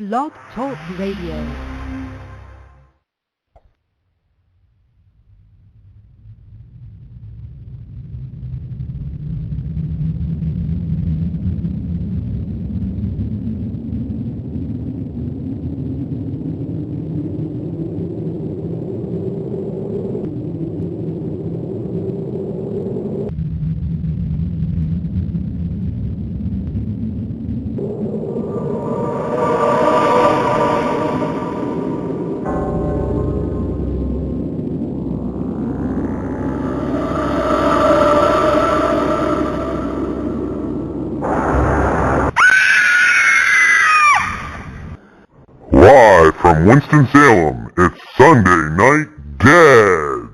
Blog Talk Radio. Live from Winston-Salem, it's Sunday Night Dead!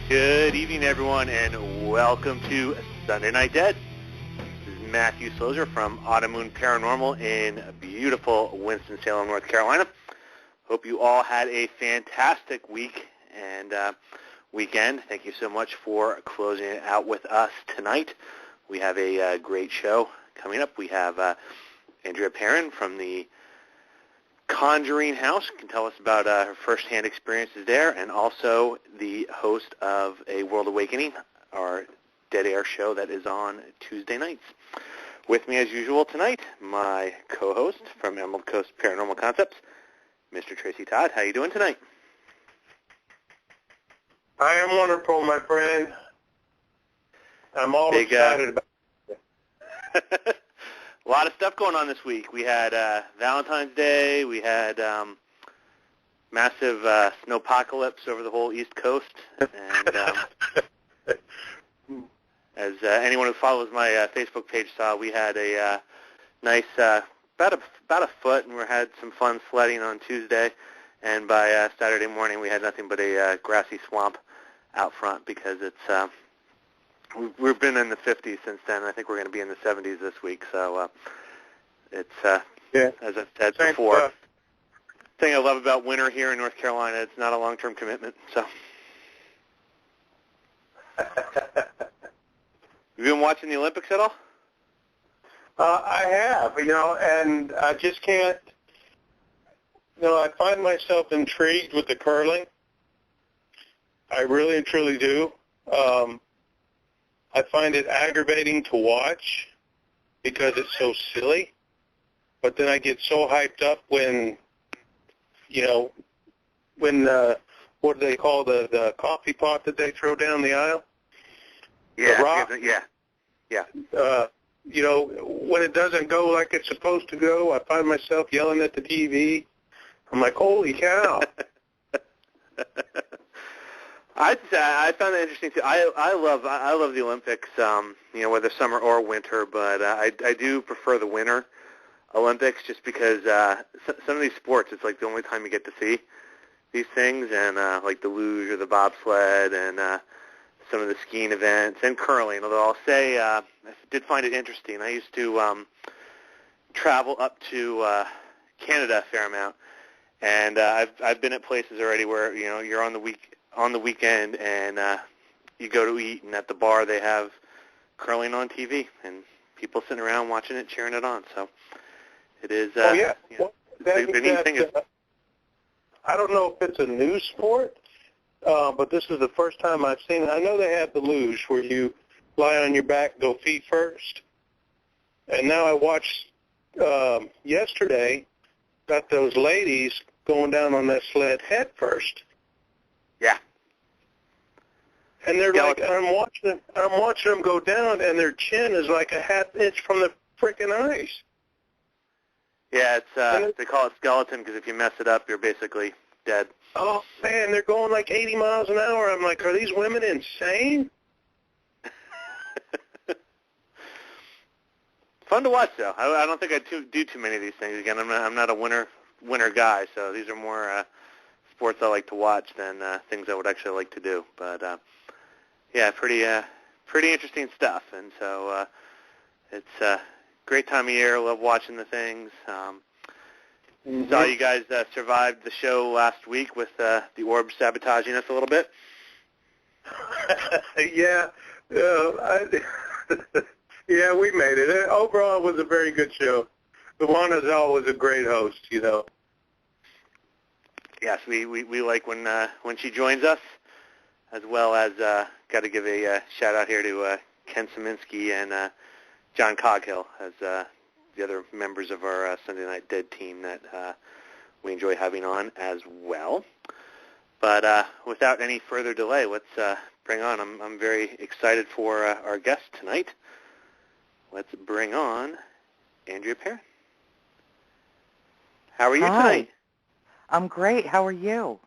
Good evening, everyone, and welcome to Sunday Night Dead. This is Matthew Slozer from Autumn Paranormal in beautiful Winston-Salem, North Carolina. Hope you all had a fantastic week and weekend. Thank you so much for closing it out with us tonight. We have a great show coming up. We have Andrea Perron from the Conjuring House can tell us about her first-hand experiences there, and also the host of A World Awakening, our dead air show that is on Tuesday nights. With me, as usual, tonight, my co-host from Emerald Coast Paranormal Concepts, Mr. Tracy Todd. How you doing tonight? I am wonderful, my friend. I'm all excited about it. A lot of stuff going on this week. We had Valentine's Day. We had massive snowpocalypse over the whole East Coast. And as As anyone who follows my Facebook page saw, we had a nice, about a foot, and we had some fun sledding on Tuesday. And by Saturday morning, we had nothing but a grassy swamp out front because it's we've been in the 50s since then. I think we're going to be in the 70s this week. So it's as I've said before. The thing I love about winter here in North Carolina, it's not a long-term commitment. So. Have you been watching the Olympics at all? I have, and I just can't, I find myself intrigued with the curling. I really and truly do. I find it aggravating to watch because it's so silly. But then I get so hyped up when, what do they call the coffee pot that they throw down the aisle? Yeah, the rock. Yeah. When it doesn't go like it's supposed to go, I find myself yelling at the TV. I'm like, holy cow. I found that interesting too. I love the Olympics, whether summer or winter, but I do prefer the winter Olympics just because some of these sports, it's like the only time you get to see these things, and like the luge or the bobsled and some of the skiing events and curling. Although I'll say I did find it interesting. I used to travel up to Canada a fair amount, and I've been at places already where you're on the weekend and you go to eat, and at the bar they have curling on TV and people sitting around watching it, cheering it on. So it is. Oh yeah. The neat thing is. I don't know if it's a new sport, but this is the first time I've seen it. I know they have the luge where you lie on your back, go feet first. And now I watched yesterday, got those ladies going down on that sled head first. Yeah. And they're like, I'm watching them go down, and their chin is like a half inch from the frickin' ice. Yeah, it's they call it skeleton because if you mess it up, you're basically dead. Oh, man, they're going like 80 miles an hour. I'm like, are these women insane? Fun to watch, though. I don't think I do too many of these things. Again, I'm not a winter guy, so these are more sports I like to watch than things I would actually like to do. But yeah, pretty interesting stuff. And so it's a great time of year. Love watching the things. Saw you guys survived the show last week with the orb sabotaging us a little bit. Yeah. Yeah, we made it. Overall, it was a very good show. Luana Zal was a great host, Yes, we like when she joins us, as well as got to give a shout out here to Ken Szyminski and John Coghill as the other members of our Sunday Night Dead team that we enjoy having on as well. But without any further delay, let's bring on. I'm very excited for our guest tonight. Let's bring on Andrea Perron. How are you tonight? I'm great. How are you?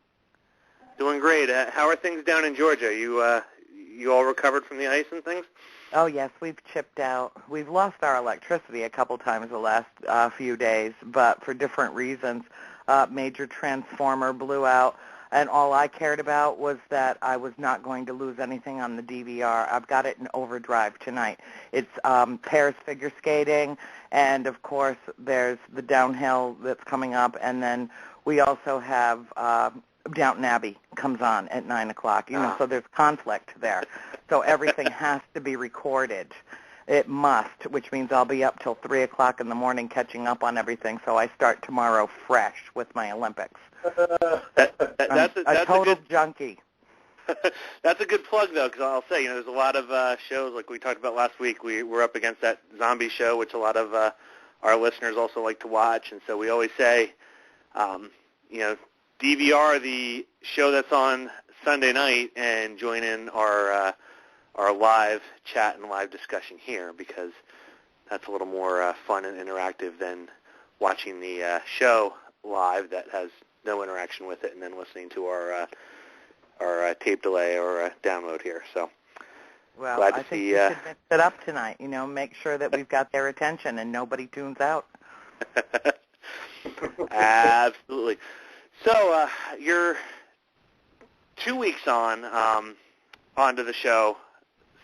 Doing great. How are things down in Georgia? You all recovered from the ice and things? Oh, yes, we've chipped out. We've lost our electricity a couple times the last few days, but for different reasons. Major transformer blew out, and all I cared about was that I was not going to lose anything on the DVR. I've got it in overdrive tonight. It's pairs figure skating, and, of course, there's the downhill that's coming up, and then we also have Downton Abbey comes on at 9 o'clock, so there's conflict there. So everything has to be recorded. It must, which means I'll be up till 3 o'clock in the morning catching up on everything, so I start tomorrow fresh with my Olympics. That's a total junkie. That's a good plug, though, because I'll say, there's a lot of shows, like we talked about last week. We're up against that zombie show, which a lot of our listeners also like to watch, and so we always say, DVR the show that's on Sunday night and join in our live chat and live discussion here, because that's a little more fun and interactive than watching the show live that has no interaction with it and then listening to our tape delay or download here. So Well, glad I to think see. we should mix it up tonight. Make sure that we've got their attention and nobody tunes out. Absolutely. So you're 2 weeks onto the show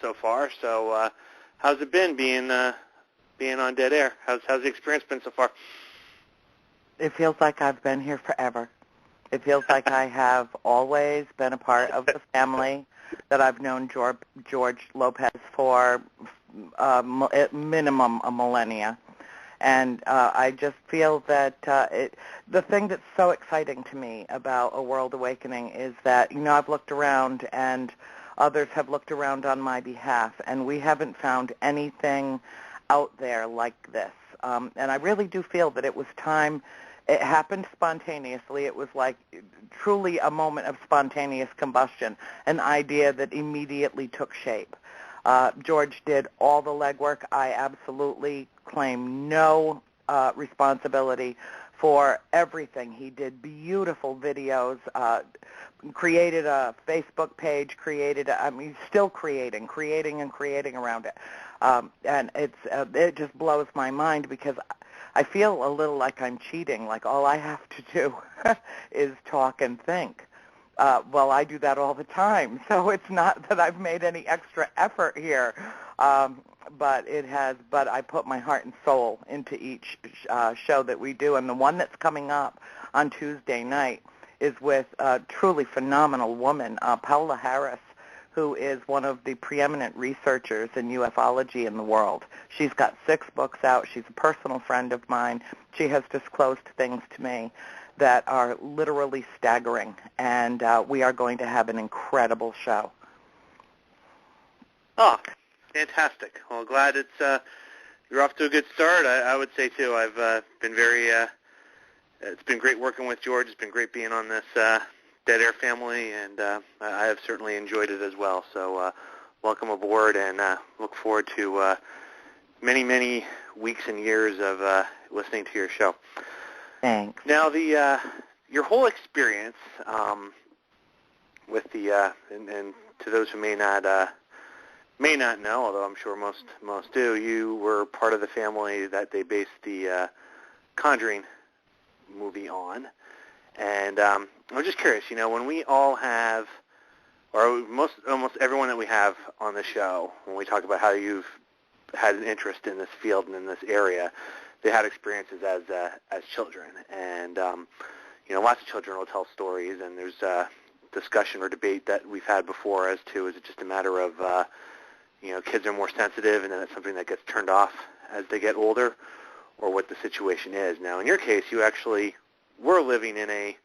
so far. So how's it been being on Dead Air? How's the experience been so far? It feels like I've been here forever. It feels like I have always been a part of the family, that I've known George Lopez for at minimum a millennia. And I just feel that the thing that's so exciting to me about A World Awakening is that, I've looked around and others have looked around on my behalf, and we haven't found anything out there like this. And I really do feel that it was time. It happened spontaneously. It was like truly a moment of spontaneous combustion, an idea that immediately took shape. George did all the legwork. I absolutely claim no responsibility for everything. He did beautiful videos, created a Facebook page, still creating around it. And it just blows my mind because I feel a little like I'm cheating, like all I have to do is talk and think. Well, I do that all the time, so it's not that I've made any extra effort here, but I put my heart and soul into each show that we do, and the one that's coming up on Tuesday night is with a truly phenomenal woman, Paula Harris, who is one of the preeminent researchers in ufology in the world. She's got 6 books out. She's a personal friend of mine. She has disclosed things to me that are literally staggering, and we are going to have an incredible show. Oh, fantastic. Well, glad you're off to a good start. I would say, too, I've been it's been great working with George. It's been great being on this Dead Air family, and I have certainly enjoyed it as well. So welcome aboard, and look forward to many, many weeks and years of listening to your show. Thanks. Now, your whole experience with the and to those who may not know, although I'm sure most do, you were part of the family that they based the Conjuring movie on. And I'm just curious, when we all have, or almost everyone that we have on the show, when we talk about how you've had an interest in this field and in this area, they had experiences as children, and lots of children will tell stories, and there's discussion or debate that we've had before as to, is it just a matter of kids are more sensitive and then it's something that gets turned off as they get older, or what the situation is. Now, in your case, you actually were living in a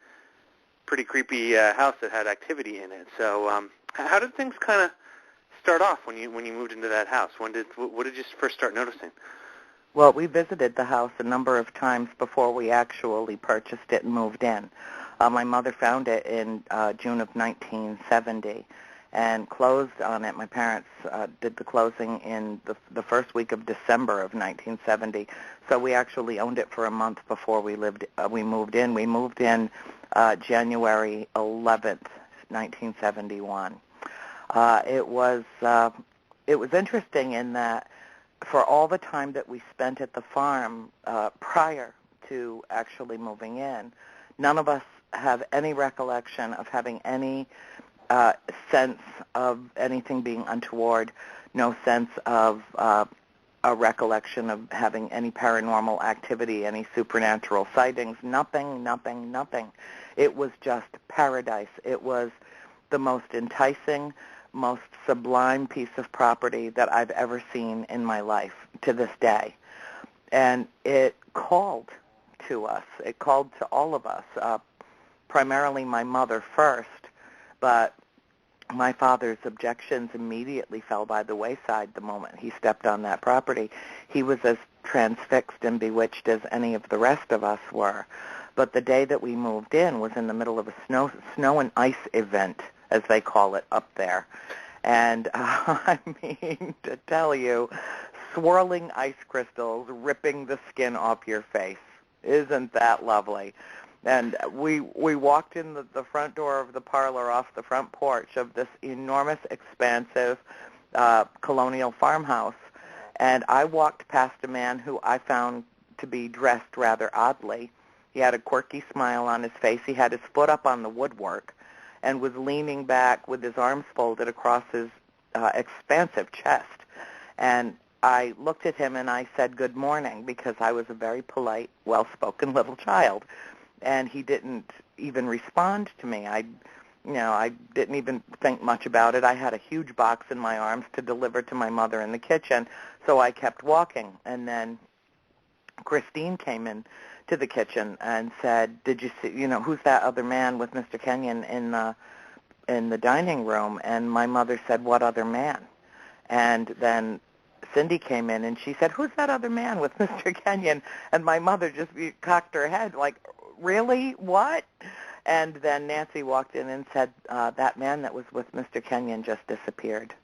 pretty creepy house that had activity in it. So how did things kind of start off when you moved into that house? What did you first start noticing? Well, we visited the house a number of times before we actually purchased it and moved in. My mother found it in June of 1970 and closed on it. My parents did the closing in the first week of December of 1970, so we actually owned it for a month before we moved in. We moved in January 11th, 1971. It was interesting in that for all the time that we spent at the farm prior to actually moving in, none of us have any recollection of having any sense of anything being untoward, no sense of a recollection of having any paranormal activity, any supernatural sightings, nothing. It was just paradise. It was the most enticing, most sublime piece of property that I've ever seen in my life to this day. And it called to us. It called to all of us, primarily my mother first, but my father's objections immediately fell by the wayside the moment he stepped on that property. He was as transfixed and bewitched as any of the rest of us were. But the day that we moved in was in the middle of a snow and ice event, as they call it up there. And I mean, to tell you, swirling ice crystals ripping the skin off your face. Isn't that lovely? And we walked in the front door of the parlor off the front porch of this enormous, expansive, colonial farmhouse, and I walked past a man who I found to be dressed rather oddly. He had a quirky smile on his face. He had his foot up on the woodwork and was leaning back with his arms folded across his expansive chest. And I looked at him and I said, "Good morning," because I was a very polite, well-spoken little child. And he didn't even respond to me. I didn't even think much about it. I had a huge box in my arms to deliver to my mother in the kitchen, so I kept walking. And then Christine came in to the kitchen and said, "Did you see, who's that other man with Mr. Kenyon in the dining room?" And my mother said, "What other man?" And then Cindy came in and she said, "Who's that other man with Mr. Kenyon?" And my mother just cocked her head like, "Really? What?" And then Nancy walked in and said, "That man that was with Mr. Kenyon just disappeared."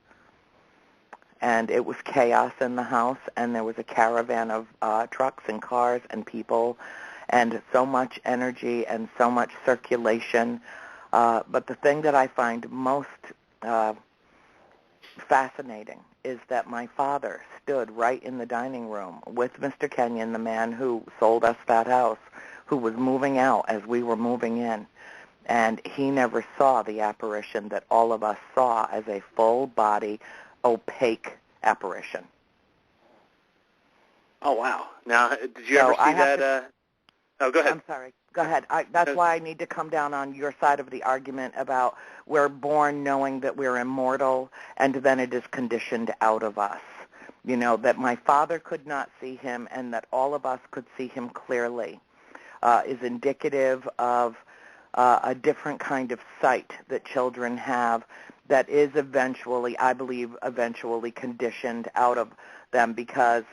And it was chaos in the house, and there was a caravan of trucks and cars and people, and so much energy and so much circulation. But the thing that I find most fascinating is that my father stood right in the dining room with Mr. Kenyon, the man who sold us that house, who was moving out as we were moving in. And he never saw the apparition that all of us saw as a full-body, opaque apparition. Oh, wow. Now, did you ever see that? Oh, go ahead. I'm sorry. Go ahead. That's why I need to come down on your side of the argument about we're born knowing that we're immortal, and then it is conditioned out of us. That my father could not see him and that all of us could see him clearly is indicative of a different kind of sight that children have that is eventually conditioned out of them, because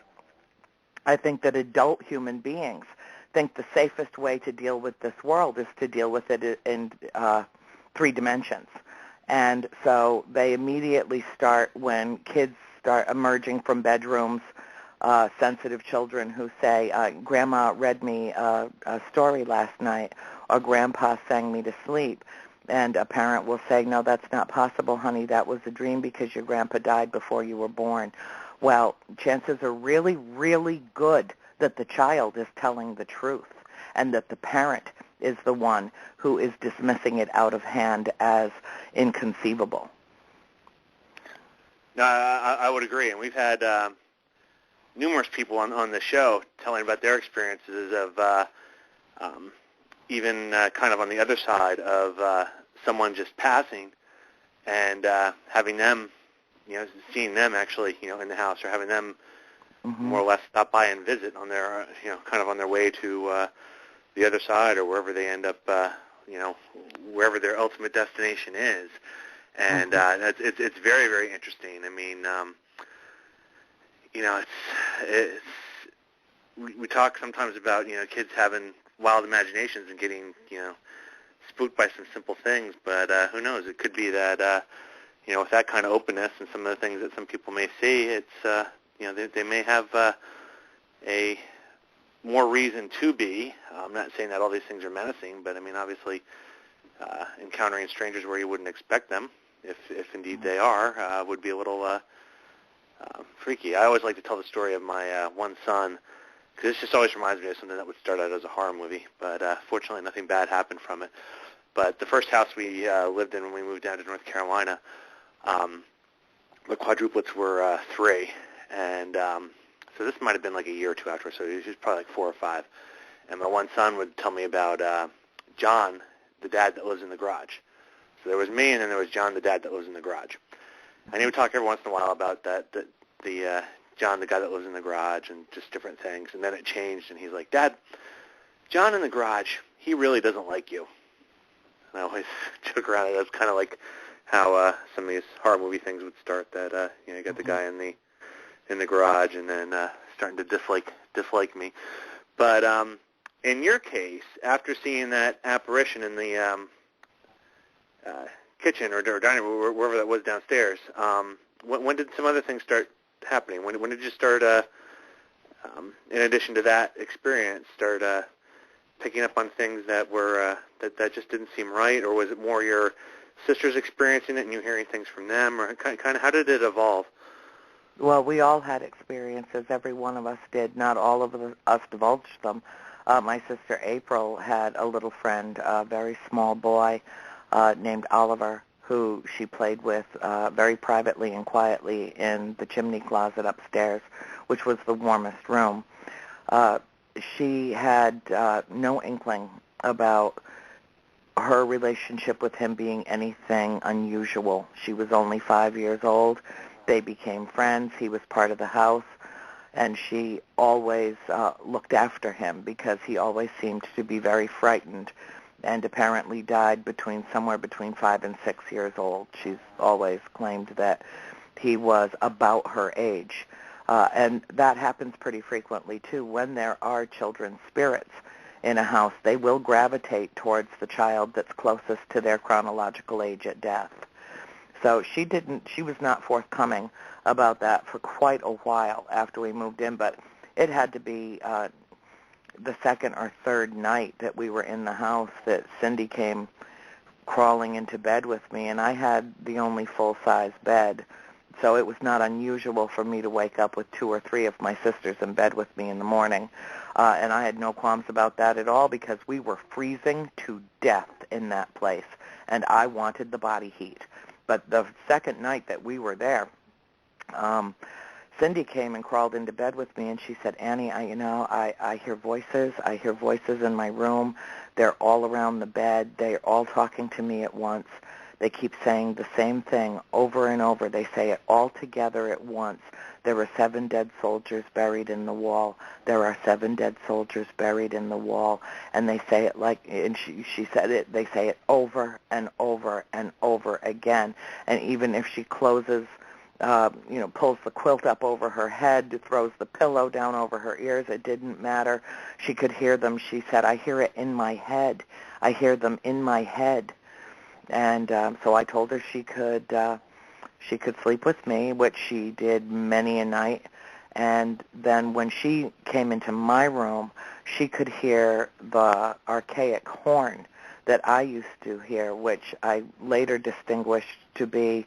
I think that adult human beings think the safest way to deal with this world is to deal with it in 3 dimensions. And so they immediately start, when kids start emerging from bedrooms, sensitive children who say, "Grandma read me a story last night," or "Grandpa sang me to sleep." And a parent will say, "No, that's not possible, honey. That was a dream because your grandpa died before you were born." Well, chances are really, really good that the child is telling the truth and that the parent is the one who is dismissing it out of hand as inconceivable. No, I would agree. And we've had numerous people on the show telling about their experiences of even kind of on the other side of someone just passing and having them, seeing them actually, in the house, or having them more or less stop by and visit on their, kind of on their way to the other side or wherever they end up, wherever their ultimate destination is. And it's very, very interesting. I mean, we talk sometimes about, kids having wild imaginations and getting, spooked by some simple things, but who knows? It could be that, with that kind of openness and some of the things that some people may see, it's, they may have a more reason to be. I'm not saying that all these things are menacing, but I mean, obviously, encountering strangers where you wouldn't expect them, if indeed they are, would be a little freaky. I always like to tell the story of my one son, because this just always reminds me of something that would start out as a horror movie, but fortunately nothing bad happened from it. But the first house we lived in when we moved down to North Carolina, the quadruplets were 3, and so this might have been like a year or 2 after, so he was probably like 4 or 5. And my one son would tell me about John, the dad that lives in the garage. So there was me, and then there was John, the dad that lives in the garage. And he would talk every once in a while about the John, the guy that lives in the garage, and just different things. And then it changed, and he's like, "Dad, John in the garage, he really doesn't like you." And I always joke around it. That's kind of like how some of these horror movie things would start. That you got the guy in the garage, and then starting to dislike me. But in your case, after seeing that apparition in the kitchen or dining room, wherever that was downstairs, when did some other things start happening? When did you start, in addition to that experience, start picking up on things that were that just didn't seem right, or was it more your sisters experiencing it and you hearing things from them, or kind of how did it evolve? Well, we all had experiences. Every one of us did. Not all of us divulged them. My sister April had a little friend, a very small boy named Oliver, who she played with very privately and quietly in the chimney closet upstairs, which was the warmest room. She had no inkling about her relationship with him being anything unusual. She was only 5 years old. They became friends. He was part of the house, and she always looked after him because he always seemed to be very frightened and apparently died somewhere between 5 and 6 years old. She's always claimed that he was about her age. And that happens pretty frequently, too. When there are children's spirits in a house, they will gravitate towards the child that's closest to their chronological age at death. So she was not forthcoming about that for quite a while after we moved in, but it had to be the second or third night that we were in the house that Cindy came crawling into bed with me, and I had the only full-size bed. So it was not unusual for me to wake up with 2 or 3 of my sisters in bed with me in the morning. And I had no qualms about that at all because we were freezing to death in that place, and I wanted the body heat. But the second night that we were there, Cindy came and crawled into bed with me, and she said, Annie, I hear voices. I hear voices in my room. They're all around the bed. They're all talking to me at once. They keep saying the same thing over and over. They say it all together at once. There are 7 dead soldiers buried in the wall. There are 7 dead soldiers buried in the wall. And they say it and she said it, they say it over and over and over again. And even if she closes, pulls the quilt up over her head, throws the pillow down over her ears, it didn't matter. She could hear them. She said, I hear it in my head. I hear them in my head. And so I told her she could sleep with me, which she did many a night. And then when she came into my room, she could hear the archaic horn that I used to hear, which I later distinguished to be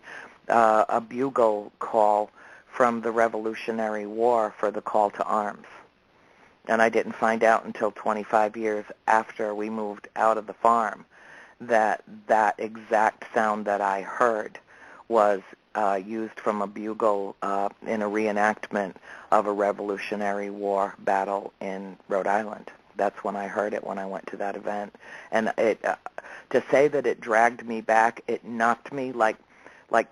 a bugle call from the Revolutionary War for the call to arms. And I didn't find out until 25 years after we moved out of the farm that exact sound that I heard was used from a bugle in a reenactment of a Revolutionary War battle in Rhode Island. That's when I heard it, when I went to that event. And it to say that it dragged me back, it knocked me like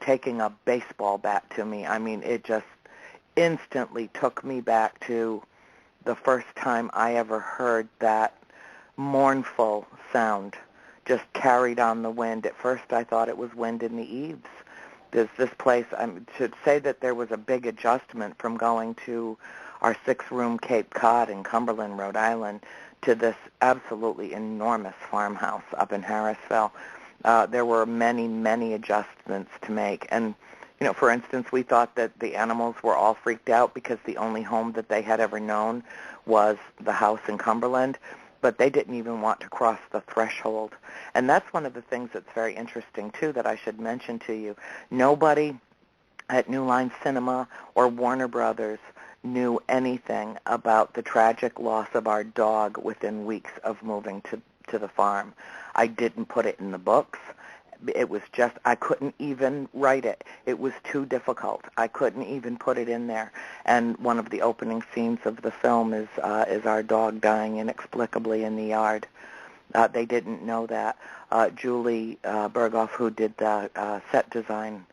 taking a baseball bat to me. I mean, it just instantly took me back to the first time I ever heard that mournful sound just carried on the wind. At first I thought it was wind in the eaves. There's this place, to say that there was a big adjustment from going to our 6-room Cape Cod in Cumberland, Rhode Island, to this absolutely enormous farmhouse up in Harrisville. There were many, many adjustments to make. And, for instance, we thought that the animals were all freaked out because the only home that they had ever known was the house in Cumberland, but they didn't even want to cross the threshold. And that's one of the things that's very interesting, too, that I should mention to you. Nobody at New Line Cinema or Warner Brothers knew anything about the tragic loss of our dog within weeks of moving to the farm. I didn't put it in the books. It was just, I couldn't even write it. It was too difficult. I couldn't even put it in there. And one of the opening scenes of the film is our dog dying inexplicably in the yard. They didn't know that. Julie Berghoff, who did the set design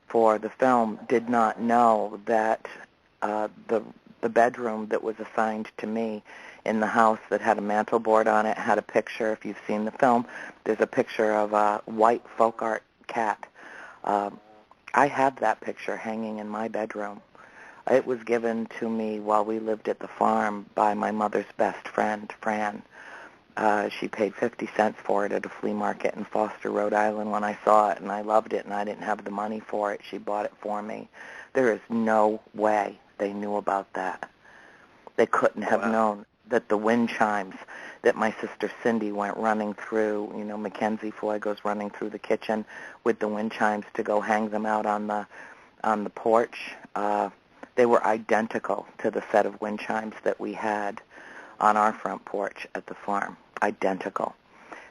for the film, did not know that the bedroom that was assigned to me in the house that had a mantel board on it had a picture. If you've seen the film, there's a picture of a white folk art cat. I have that picture hanging in my bedroom. It was given to me while we lived at the farm by my mother's best friend, Fran. She paid 50 cents for it at a flea market in Foster, Rhode Island when I saw it, and I loved it, and I didn't have the money for it. She bought it for me. There is no way they knew about that. They couldn't have known. that the wind chimes that my sister Cindy went running through, Mackenzie Foy goes running through the kitchen with the wind chimes to go hang them out on the porch. They were identical to the set of wind chimes that we had on our front porch at the farm. Identical.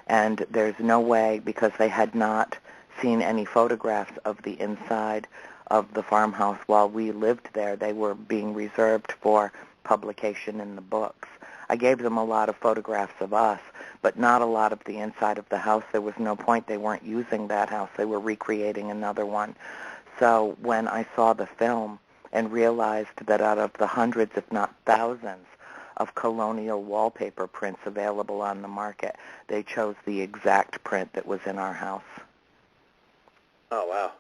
And there's no way, because they had not seen any photographs of the inside of the farmhouse while we lived there. They were being reserved for publication in the books. I gave them a lot of photographs of us, but not a lot of the inside of the house. There was no point. They weren't using that house. They were recreating another one. So when I saw the film and realized that out of the hundreds, if not thousands, of colonial wallpaper prints available on the market, they chose the exact print that was in our house. Oh, wow.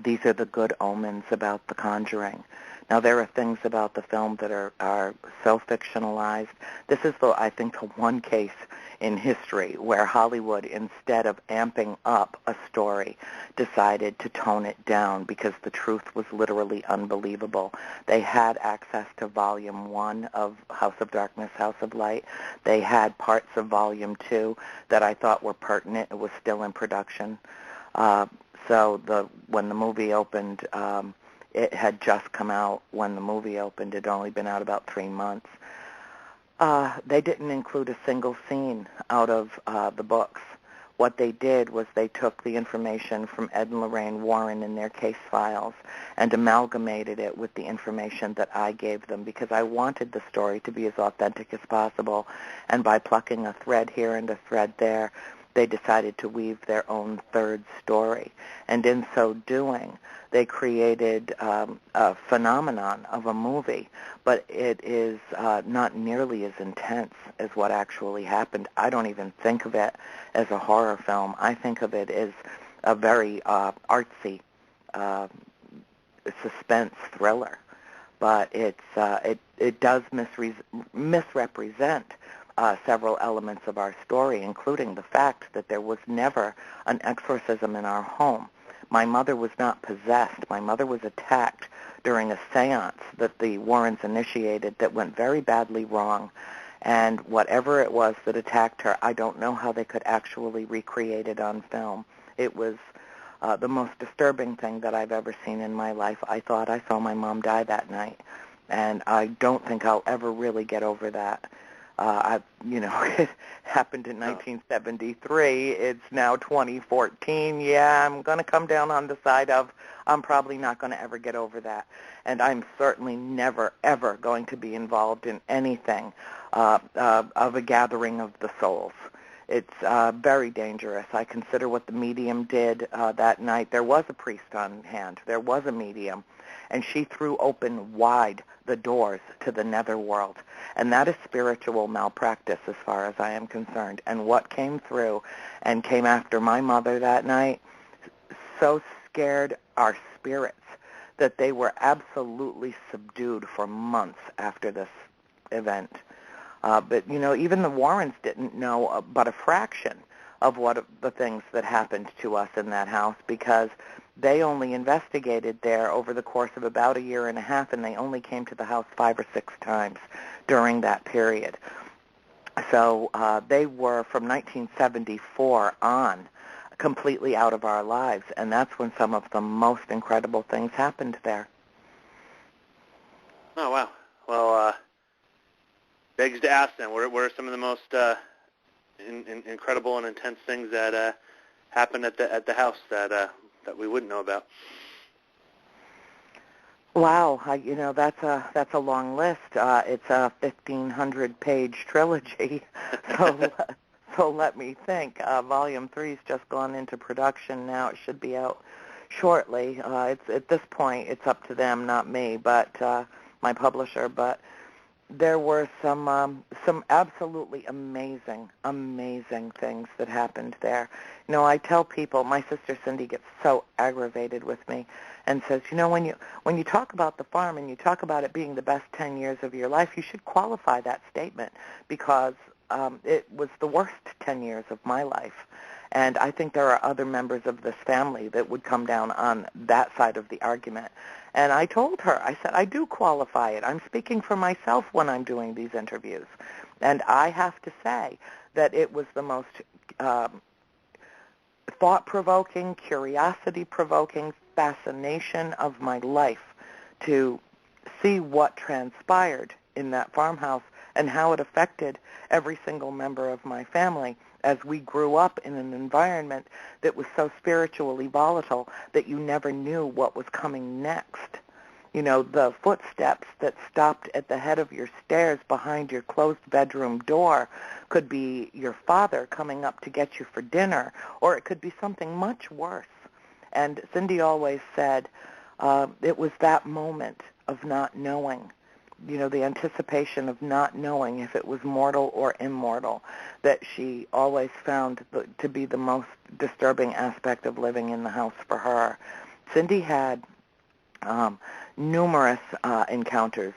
These are the good omens about The Conjuring. Now, there are things about the film that are so fictionalized. This is, I think, the one case in history where Hollywood, instead of amping up a story, decided to tone it down because the truth was literally unbelievable. They had access to Volume 1 of House of Darkness, House of Light. They had parts of Volume 2 that I thought were pertinent. It was still in production. So when the movie opened, it had just come out when the movie opened. It had only been out about 3 months. They didn't include a single scene out of the books. What they did was they took the information from Ed and Lorraine Warren in their case files and amalgamated it with the information that I gave them because I wanted the story to be as authentic as possible. And by plucking a thread here and a thread there, they decided to weave their own third story. And in so doing, they created a phenomenon of a movie, but it is not nearly as intense as what actually happened. I don't even think of it as a horror film. I think of it as a very artsy suspense thriller. But it does misrepresent several elements of our story, including the fact that there was never an exorcism in our home. My mother was not possessed. My mother was attacked during a seance that the Warrens initiated that went very badly wrong. And whatever it was that attacked her, I don't know how they could actually recreate it on film. It was the most disturbing thing that I've ever seen in my life. I thought I saw my mom die that night, and I don't think I'll ever really get over that. It happened in 1973. It's now 2014. Yeah, I'm going to come down on the side of I'm probably not going to ever get over that. And I'm certainly never, ever going to be involved in anything of a gathering of the souls. It's very dangerous. I consider what the medium did that night. There was a priest on hand. There was a medium. And she threw open wide the doors to the netherworld. And that is spiritual malpractice as far as I am concerned. And what came through and came after my mother that night so scared our spirits that they were absolutely subdued for months after this event. But even the Warrens didn't know but a fraction of what the things that happened to us in that house because they only investigated there over the course of about a year and a half, and they only came to the house 5 or 6 times during that period. So they were, from 1974 on, completely out of our lives, and that's when some of the most incredible things happened there. Oh, wow. Well, begs to ask then, what are some of the most incredible and intense things that happened at the house that we wouldn't know about? Wow, that's a long list. It's a 1,500-page trilogy, so let me think. Volume 3's just gone into production now. It should be out shortly. It's at this point, it's up to them, not me, but my publisher. But there were some absolutely amazing things that happened there. I tell people, my sister Cindy gets so aggravated with me and says, when you talk about the farm and you talk about it being the best 10 years of your life, you should qualify that statement because it was the worst 10 years of my life. And I think there are other members of this family that would come down on that side of the argument. And I told her, I said, I do qualify it. I'm speaking for myself when I'm doing these interviews. And I have to say that it was the most thought-provoking, curiosity-provoking fascination of my life to see what transpired in that farmhouse and how it affected every single member of my family as we grew up in an environment that was so spiritually volatile that you never knew what was coming next. You know, the footsteps that stopped at the head of your stairs behind your closed bedroom door could be your father coming up to get you for dinner, or it could be something much worse. And Cindy always said it was that moment of not knowing, you know, the anticipation of not knowing if it was mortal or immortal, that she always found to be the most disturbing aspect of living in the house for her. Cindy had numerous encounters,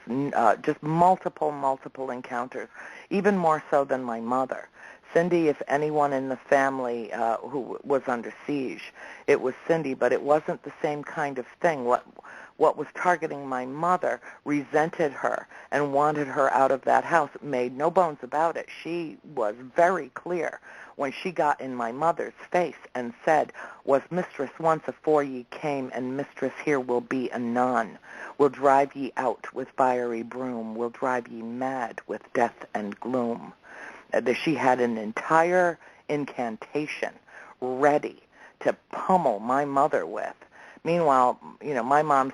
just multiple encounters, even more so than my mother. Cindy, if anyone in the family who was under siege, it was Cindy, but it wasn't the same kind of thing. What was targeting my mother resented her and wanted her out of that house, made no bones about it. She was very clear when she got in my mother's face and said, "Was mistress once afore ye came, and mistress here will be anon. Will drive ye out with fiery broom, will drive ye mad with death and gloom." She had an entire incantation ready to pummel my mother with. Meanwhile, you know, my mom's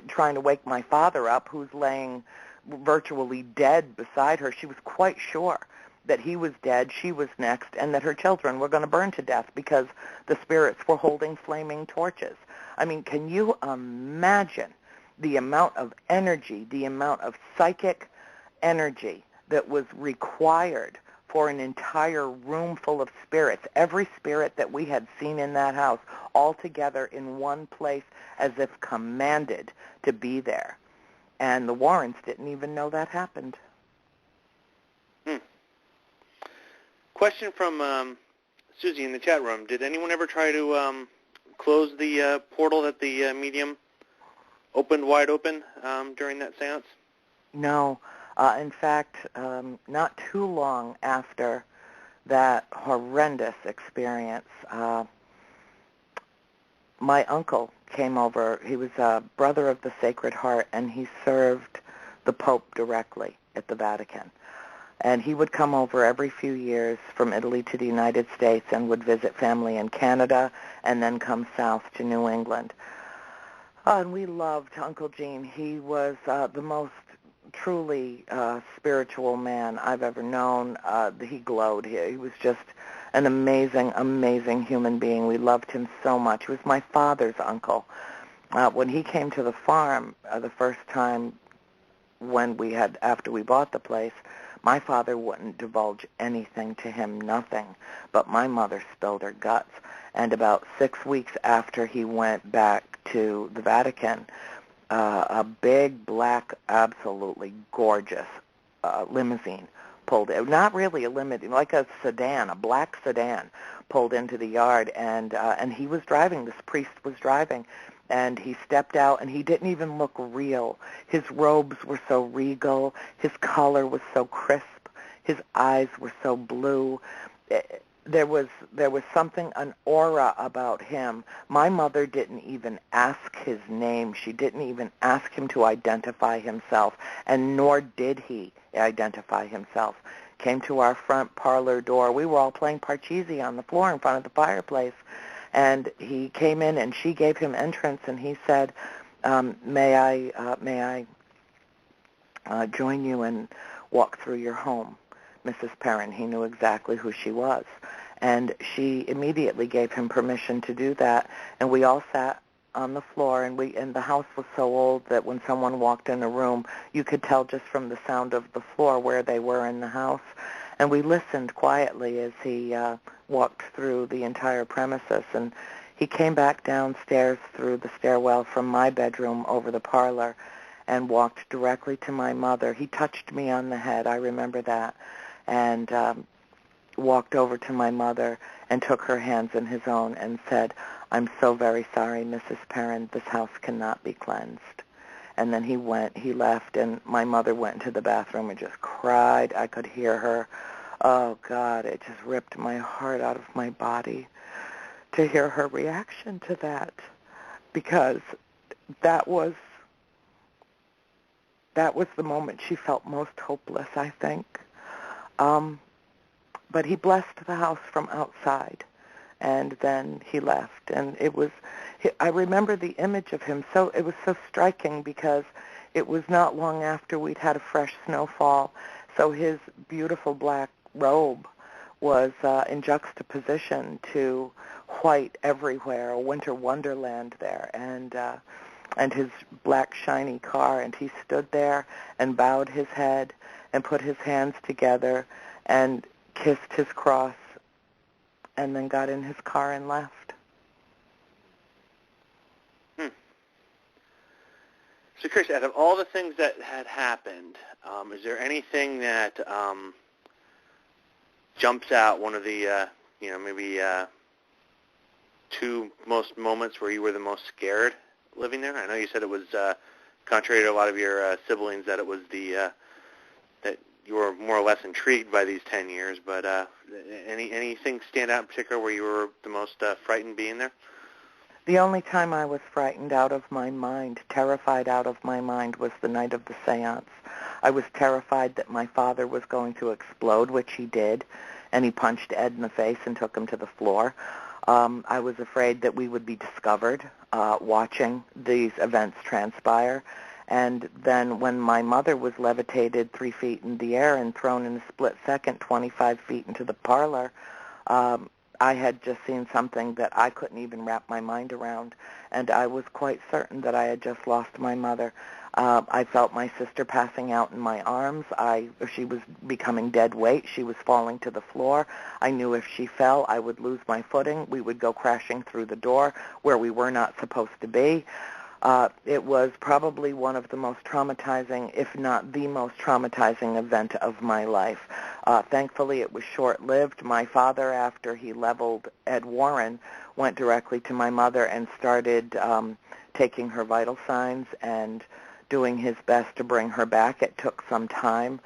trying to wake my father up, who's laying virtually dead beside her. She was quite sure that he was dead, she was next, and that her children were going to burn to death because the spirits were holding flaming torches. I mean, can you imagine the amount of energy, the amount of psychic energy that was required for an entire room full of spirits, every spirit that we had seen in that house, all together in one place as if commanded to be there. And the Warrens didn't even know that happened. Question from Susie in the chat room. Did anyone ever try to close the portal that the medium opened wide open during that seance? No. In fact, not too long after that horrendous experience, my uncle came over. He was a brother of the Sacred Heart, and he served the Pope directly at the Vatican. And he would come over every few years from Italy to the United States and would visit family in Canada and then come south to New England. And we loved Uncle Gene. He was the most truly spiritual man I've ever known. He glowed. He was just an amazing human being. We loved him so much. He was my father's uncle. When he came to the farm the first time after we bought the place, my father wouldn't divulge anything to him, nothing. But my mother spilled her guts. And about 6 weeks after he went back to the Vatican, a big, black, absolutely gorgeous limousine pulled in. Not really a limousine, like a sedan, a black sedan, pulled into the yard. And he was driving, this priest was driving. And he stepped out, and he didn't even look real. His robes were so regal. His color was so crisp. His eyes were so blue. There was something, an aura about him. My mother didn't even ask his name. She didn't even ask him to identify himself, and nor did he identify himself. Came to our front parlor door. We were all playing parcheesi on the floor in front of the fireplace. And he came in, and she gave him entrance, and he said, may I join you and walk through your home, Mrs. Perron? He knew exactly who she was. And she immediately gave him permission to do that, and we all sat on the floor, and the house was so old that when someone walked in a room, you could tell just from the sound of the floor where they were in the house. And we listened quietly as he walked through the entire premises. And he came back downstairs through the stairwell from my bedroom over the parlor and walked directly to my mother. He touched me on the head. I remember that. And walked over to my mother and took her hands in his own and said, "I'm so very sorry, Mrs. Perron. This house cannot be cleansed." And then he left, and my mother went into the bathroom and just cried. I could hear her. Oh, God, it just ripped my heart out of my body to hear her reaction to that, because that was the moment she felt most hopeless, I think. But he blessed the house from outside, and then he left. And I remember the image of him, so it was so striking because it was not long after we'd had a fresh snowfall, so his beautiful black robe was in juxtaposition to white everywhere, a winter wonderland there, and his black shiny car, and he stood there and bowed his head and put his hands together and kissed his cross and then got in his car and left. So, Chris, out of all the things that had happened, is there anything that jumps out, one of the, maybe two most moments where you were the most scared living there? I know you said it was, contrary to a lot of your siblings, that it was that you were more or less intrigued by these 10 years, but anything stand out in particular where you were the most frightened being there? The only time I was frightened out of my mind, terrified out of my mind, was the night of the seance. I was terrified that my father was going to explode, which he did, and he punched Ed in the face and took him to the floor. I was afraid that we would be discovered watching these events transpire. And then when my mother was levitated 3 feet in the air and thrown in a split second 25 feet into the parlor, I had just seen something that I couldn't even wrap my mind around, and I was quite certain that I had just lost my mother. I felt my sister passing out in my arms. She was becoming dead weight. She was falling to the floor. I knew if she fell, I would lose my footing. We would go crashing through the door where we were not supposed to be. It was probably one of the most traumatizing, if not the most traumatizing event of my life. Thankfully, it was short-lived. My father, after he leveled Ed Warren, went directly to my mother and started taking her vital signs and doing his best to bring her back. It took some time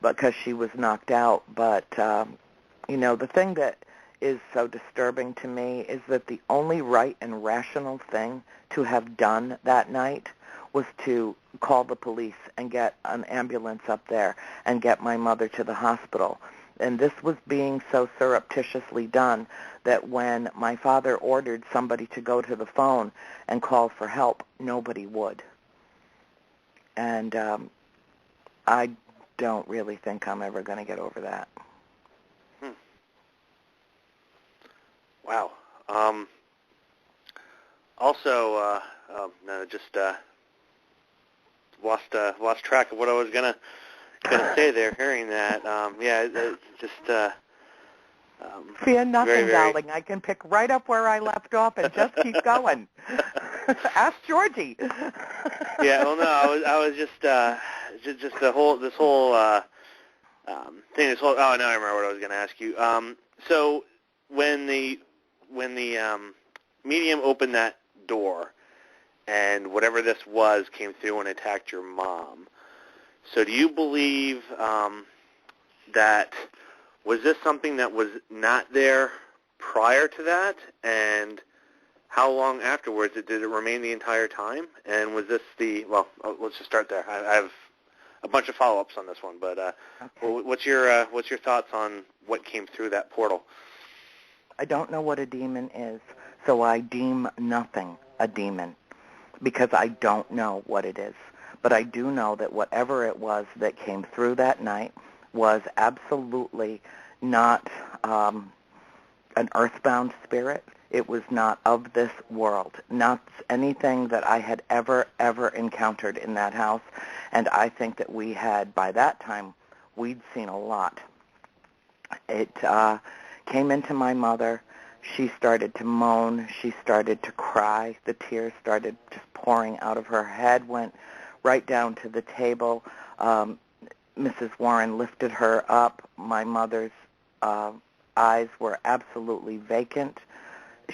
because she was knocked out. But, the thing that is so disturbing to me is that the only right and rational thing to have done that night was to call the police and get an ambulance up there and get my mother to the hospital. And this was being so surreptitiously done that when my father ordered somebody to go to the phone and call for help, nobody would. And I don't really think I'm ever going to get over that. Wow. Also, lost track of what I was gonna say there. Hearing that, Fear nothing, very, very... darling. I can pick right up where I left off and just keep going. Ask Georgie. Yeah. Well, no, I was just this whole thing. Oh, now I remember what I was going to ask you. So when the medium opened that door and whatever this was came through and attacked your mom, so do you believe that was this something that was not there prior to that, and how long afterwards did it remain the entire time? And was this let's just start there. I have a bunch of follow-ups on this one, but okay. What's your thoughts on what came through that portal? I don't know what a demon is, so I deem nothing a demon because I don't know what it is. But I do know that whatever it was that came through that night was absolutely not an earthbound spirit. It was not of this world, not anything that I had ever encountered in that house. And I think that we had, by that time, we'd seen a lot. It came into my mother. She started to moan. She started to cry. The tears started just pouring out of her head, went right down to the table. Mrs. Warren lifted her up. My mother's eyes were absolutely vacant.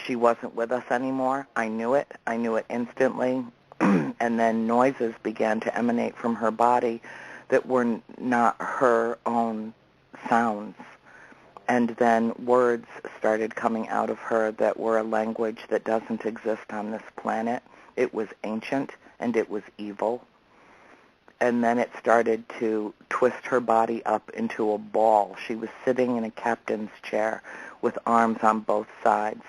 She wasn't with us anymore. I knew it. I knew it instantly. And then noises began to emanate from her body that were not her own sounds. And then words started coming out of her that were a language that doesn't exist on this planet. It was ancient, and it was evil. And then it started to twist her body up into a ball. She was sitting in a captain's chair with arms on both sides.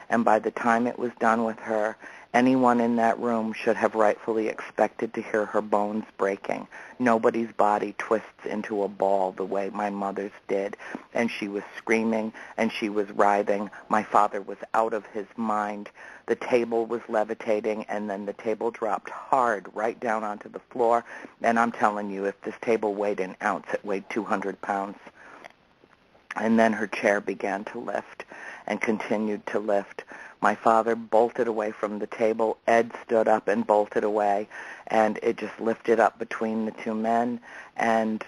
And by the time it was done with her, anyone in that room should have rightfully expected to hear her bones breaking. Nobody's body twists into a ball the way my mother's did. And she was screaming, and she was writhing. My father was out of his mind. The table was levitating, and then the table dropped hard right down onto the floor. And I'm telling you, if this table weighed an ounce, it weighed 200 pounds. And then her chair began to lift and continued to lift. My father bolted away from the table. Ed stood up and bolted away, and it just lifted up between the two men. And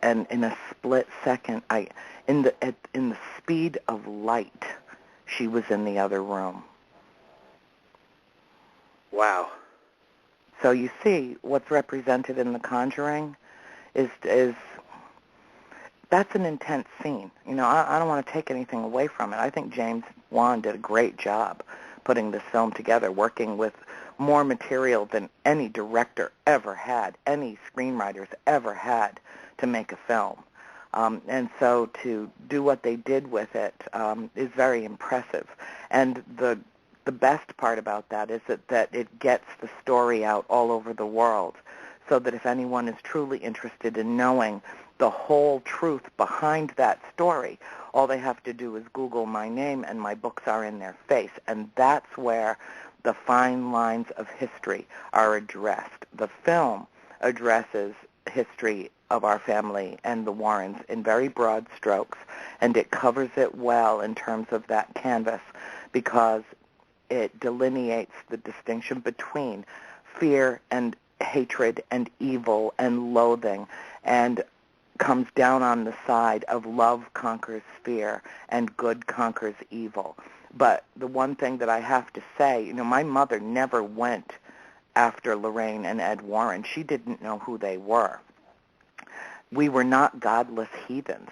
in a split second, in the speed of light, she was in the other room. Wow. So you see, what's represented in The Conjuring is that's an intense scene. You know, I don't want to take anything away from it. I think James Wan did a great job putting this film together, working with more material than any director ever had, any screenwriters ever had to make a film. And so to do what they did with it is very impressive. And the best part about that is that it gets the story out all over the world, so that if anyone is truly interested in knowing the whole truth behind that story, all they have to do is Google my name, and my books are in their face. And that's where the fine lines of history are addressed. The film addresses history of our family and the Warrens in very broad strokes, and it covers it well in terms of that canvas, because it delineates the distinction between fear and hatred and evil and loathing, and comes down on the side of love conquers fear and good conquers evil. But the one thing that I have to say, you know, my mother never went after Lorraine and Ed Warren. She didn't know who they were. We were not godless heathens,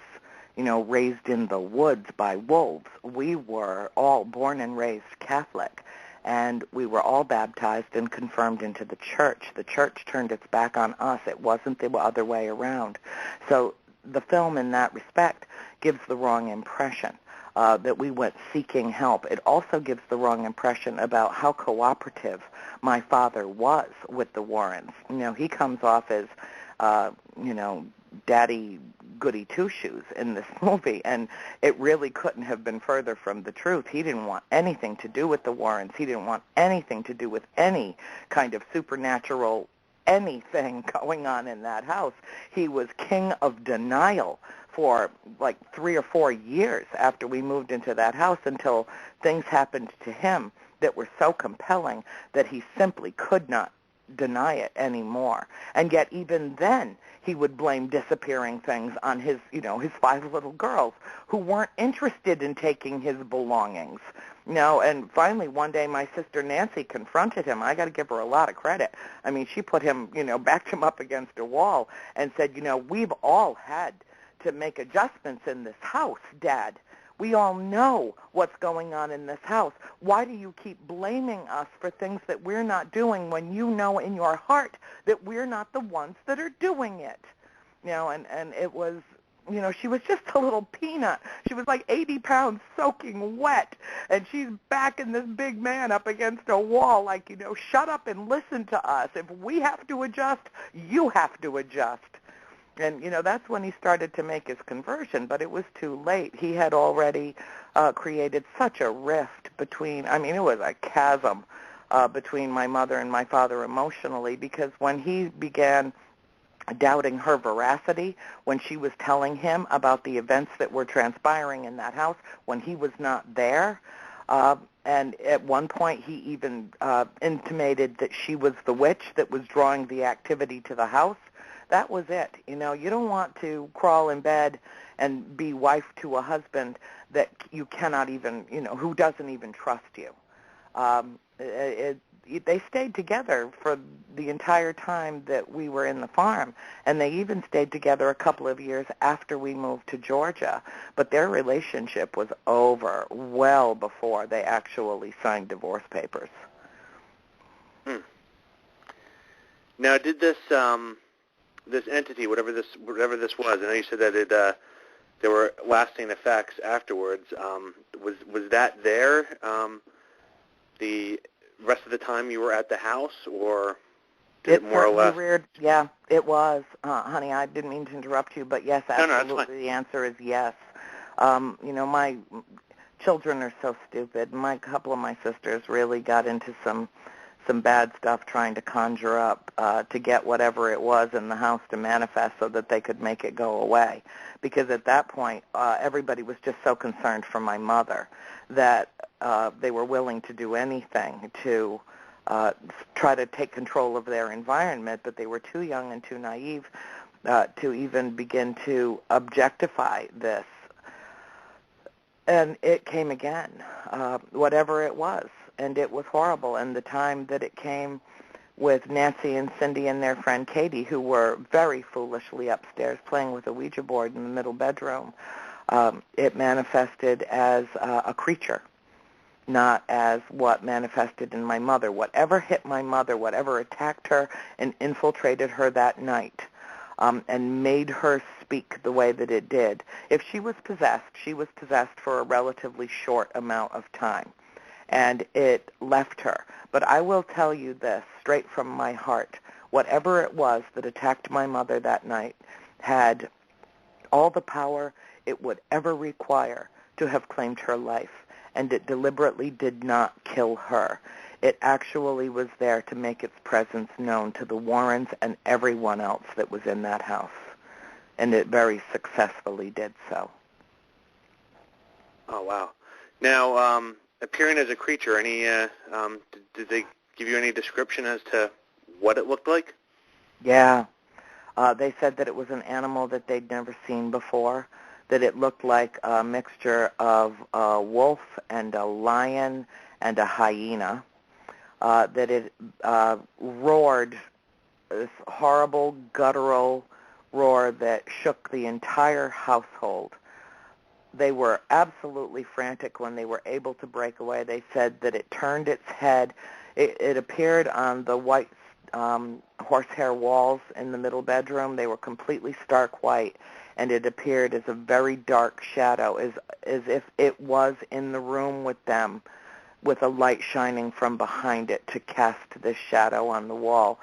you know, raised in the woods by wolves. We were all born and raised Catholic, and we were all baptized and confirmed into the church. The church turned its back on us. It wasn't the other way around. So the film, in that respect, gives the wrong impression that we went seeking help. It also gives the wrong impression about how cooperative my father was with the Warrens. You know, he comes off as, you know, daddy goody two-shoes in this movie, and it really couldn't have been further from the truth. He didn't want anything to do with the Warrens. He didn't want anything to do with any kind of supernatural anything going on in that house. He was king of denial for like 3 or 4 years after we moved into that house, until things happened to him that were so compelling that he simply could not deny it anymore. And yet even then he would blame disappearing things on his, you know, his 5 little girls who weren't interested in taking his belongings. You know, and finally one day my sister Nancy confronted him. I got to give her a lot of credit. I mean, she put him, you know, backed him up against a wall and said, you know, we've all had to make adjustments in this house, Dad. We all know what's going on in this house. Why do you keep blaming us for things that we're not doing when you know in your heart that we're not the ones that are doing it? You know, and it was, you know, she was just a little peanut. She was like 80 pounds soaking wet, and she's backing this big man up against a wall like, you know, shut up and listen to us. If we have to adjust, you have to adjust. And, you know, that's when he started to make his conversion, but it was too late. He had already created such a rift between, I mean, it was a chasm between my mother and my father emotionally, because when he began doubting her veracity, when she was telling him about the events that were transpiring in that house, when he was not there, and at one point he even intimated that she was the witch that was drawing the activity to the house, that was it. You know, you don't want to crawl in bed and be wife to a husband that you cannot even, who doesn't even trust you. They stayed together for the entire time that we were in the farm, and they even stayed together a couple of years after we moved to Georgia. But their relationship was over well before they actually signed divorce papers. Now, did this this entity, whatever this was, I know you said that there were lasting effects afterwards. Was that there the rest of the time you were at the house, or did it more or less? Yeah, it was, honey. I didn't mean to interrupt you, but yes, absolutely. No, the answer is yes. My children are so stupid. A couple of my sisters really got into some bad stuff trying to conjure up to get whatever it was in the house to manifest so that they could make it go away. Because at that point, everybody was just so concerned for my mother that they were willing to do anything to try to take control of their environment, but they were too young and too naive to even begin to objectify this. And it came again, whatever it was. And it was horrible. And the time that it came with Nancy and Cindy and their friend Katie, who were very foolishly upstairs playing with a Ouija board in the middle bedroom, it manifested as a creature, not as what manifested in my mother. Whatever hit my mother, whatever attacked her and infiltrated her that night, and made her speak the way that it did. If she was possessed for a relatively short amount of time. And it left her. But I will tell you this, straight from my heart, whatever it was that attacked my mother that night had all the power it would ever require to have claimed her life, and it deliberately did not kill her. It actually was there to make its presence known to the Warrens and everyone else that was in that house, and it very successfully did so. Oh, wow. Now, appearing as a creature, any did they give you any description as to what it looked like? Yeah. They said that it was an animal that they'd never seen before, that it looked like a mixture of a wolf and a lion and a hyena, that it roared this horrible, guttural roar that shook the entire household. They were absolutely frantic when they were able to break away. They said that it turned its head. It appeared on the white horsehair walls in the middle bedroom. They were completely stark white, and it appeared as a very dark shadow, as if it was in the room with them, with a light shining from behind it to cast this shadow on the wall.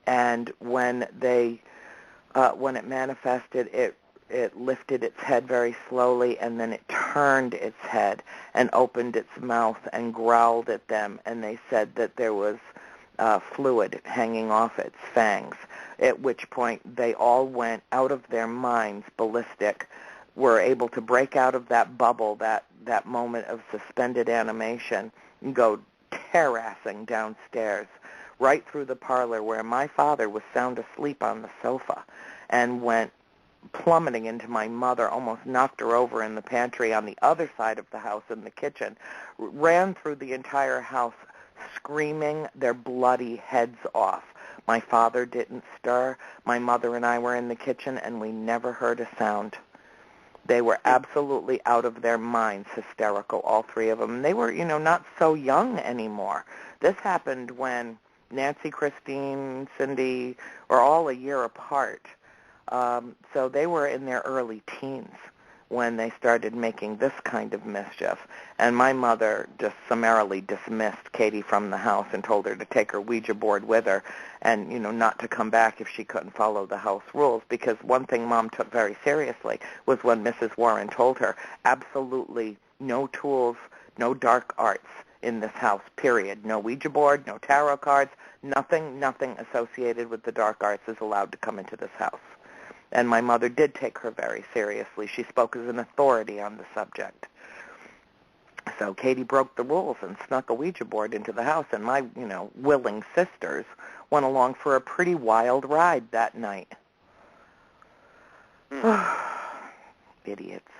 And when it manifested, it lifted its head very slowly, and then it turned its head and opened its mouth and growled at them, and they said that there was fluid hanging off its fangs, at which point they all went out of their minds ballistic, were able to break out of that bubble, that moment of suspended animation, and go terrassing downstairs, right through the parlor where my father was sound asleep on the sofa, and went plummeting into my mother, almost knocked her over in the pantry on the other side of the house in the kitchen, ran through the entire house screaming their bloody heads off. My father didn't stir. My mother and I were in the kitchen, and we never heard a sound. They were absolutely out of their minds, hysterical, all three of them. And they were, not so young anymore. This happened when Nancy, Christine, Cindy were all a year apart. So they were in their early teens when they started making this kind of mischief. And my mother just summarily dismissed Katie from the house and told her to take her Ouija board with her and, not to come back if she couldn't follow the house rules. Because one thing Mom took very seriously was when Mrs. Warren told her absolutely no tools, no dark arts in this house, period. No Ouija board, no tarot cards, nothing associated with the dark arts is allowed to come into this house. And my mother did take her very seriously. She spoke as an authority on the subject. So Katie broke the rules and snuck a Ouija board into the house, and my, willing sisters went along for a pretty wild ride that night. Yeah, idiots.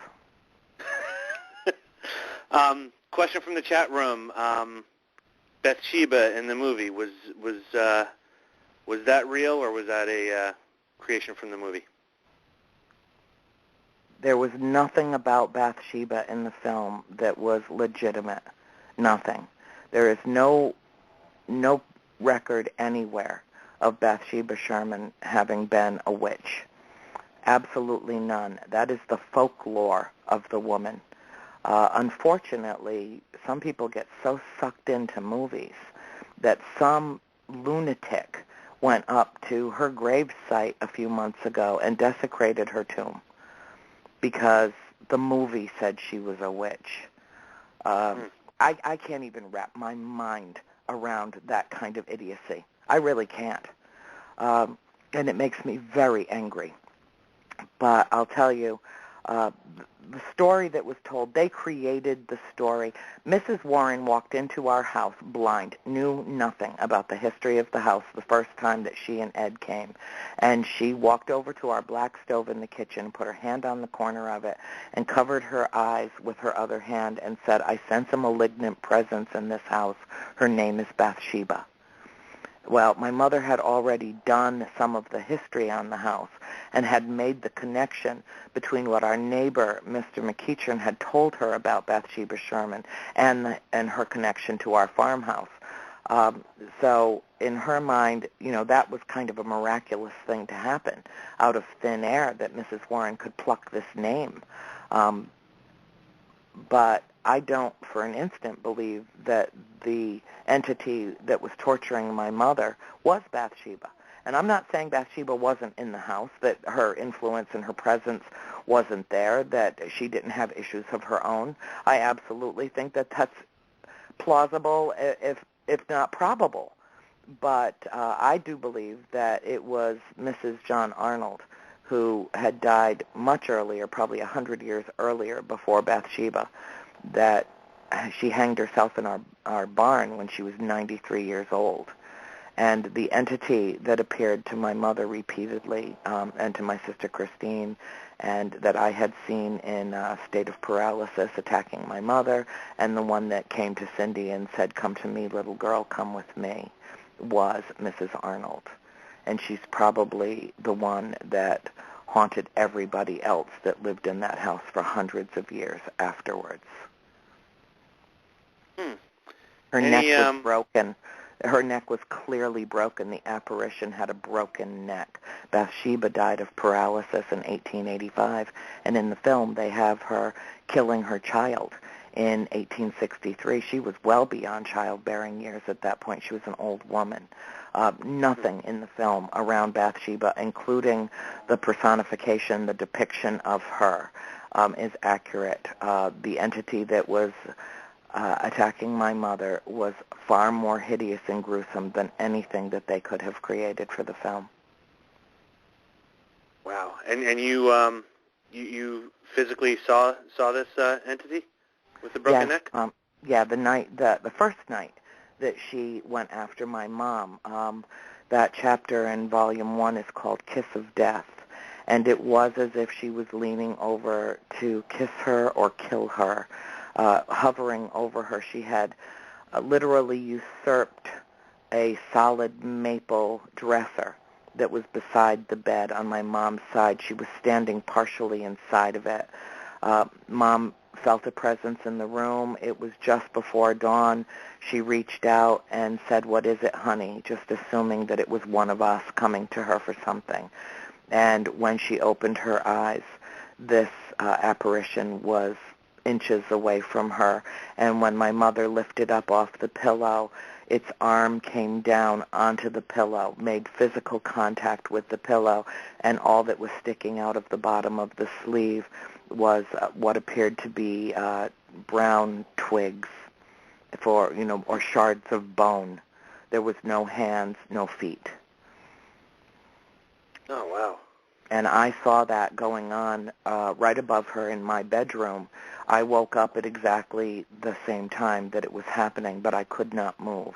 Question from the chat room. Bathsheba in the movie, was that real, or was that a creation from the movie? There was nothing about Bathsheba in the film that was legitimate. Nothing. There is no record anywhere of Bathsheba Sherman having been a witch. Absolutely none. That is the folklore of the woman. Unfortunately, some people get so sucked into movies that some lunatic went up to her grave site a few months ago and desecrated her tomb because the movie said she was a witch. I can't even wrap my mind around that kind of idiocy. I really can't. And it makes me very angry. But I'll tell you, the story that was told, they created the story. Mrs. Warren walked into our house blind, knew nothing about the history of the house the first time that she and Ed came. And she walked over to our black stove in the kitchen, put her hand on the corner of it, and covered her eyes with her other hand and said, "I sense a malignant presence in this house. Her name is Bathsheba." Well, my mother had already done some of the history on the house and had made the connection between what our neighbor, Mr. McEachern, had told her about Bathsheba Sherman and her connection to our farmhouse. So in her mind, that was kind of a miraculous thing to happen out of thin air, that Mrs. Warren could pluck this name. But I don't for an instant believe that the entity that was torturing my mother was Bathsheba. And I'm not saying Bathsheba wasn't in the house, that her influence and her presence wasn't there, that she didn't have issues of her own. I absolutely think that that's plausible, if not probable. But I do believe that it was Mrs. John Arnold who had died much earlier, probably 100 years earlier before Bathsheba, that she hanged herself in our barn when she was 93 years old. And the entity that appeared to my mother repeatedly and to my sister Christine, and that I had seen in a state of paralysis attacking my mother, and the one that came to Cindy and said, "Come to me, little girl, come with me," was Mrs. Arnold. And she's probably the one that haunted everybody else that lived in that house for hundreds of years afterwards. Her neck was broken. Her neck was clearly broken. The apparition had a broken neck. Bathsheba died of paralysis in 1885, and in the film they have her killing her child in 1863. She was well beyond childbearing years at that point. She was an old woman. Nothing in the film around Bathsheba, including the personification, the depiction of her, is accurate. The entity that was attacking my mother was far more hideous and gruesome than anything that they could have created for the film. Wow. And you physically saw this entity with the broken neck? Yeah, the first night that she went after my mom. That chapter in Volume 1 is called Kiss of Death, and it was as if she was leaning over to kiss her or kill her, hovering over her. She had literally usurped a solid maple dresser that was beside the bed on my mom's side. She was standing partially inside of it. Mom felt a presence in the room. It was just before dawn. She reached out and said, "What is it, honey?" just assuming that it was one of us coming to her for something. And when she opened her eyes, this apparition was inches away from her. And when my mother lifted up off the pillow, its arm came down onto the pillow, made physical contact with the pillow, and all that was sticking out of the bottom of the sleeve was what appeared to be brown twigs or shards of bone. There was no hands, no feet. Oh, wow. And I saw that going on right above her in my bedroom. I woke up at exactly the same time that it was happening, but I could not move.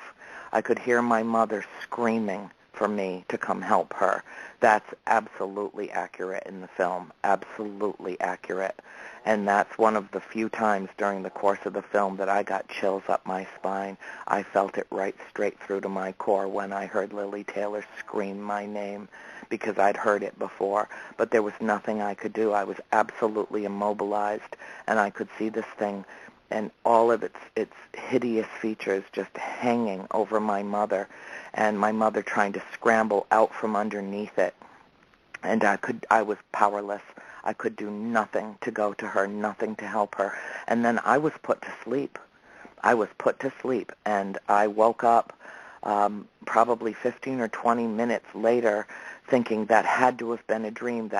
I could hear my mother screaming for me to come help her. That's absolutely accurate in the film, absolutely accurate. And that's one of the few times during the course of the film that I got chills up my spine. I felt it right straight through to my core when I heard Lily Taylor scream my name, because I'd heard it before, but there was nothing I could do. I was absolutely immobilized, and I could see this thing and all of its hideous features just hanging over my mother, and my mother trying to scramble out from underneath it. And I was powerless. I could do nothing to go to her, nothing to help her. And then I was put to sleep. And I woke up probably 15 or 20 minutes later thinking that had to have been a dream,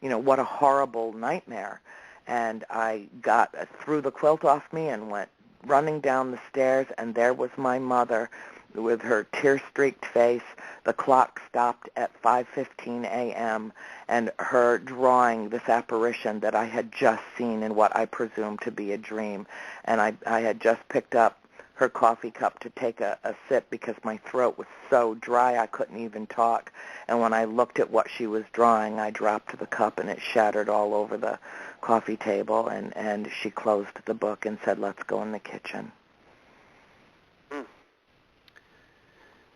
You know, what a horrible nightmare. And I got threw the quilt off me and went running down the stairs, and there was my mother with her tear-streaked face. The clock stopped at 5:15 a.m., and her drawing this apparition that I had just seen in what I presumed to be a dream. And I had just picked up her coffee cup to take a sip because my throat was so dry I couldn't even talk. And when I looked at what she was drawing, I dropped the cup and it shattered all over the coffee table, and she closed the book and said, "Let's go in the kitchen."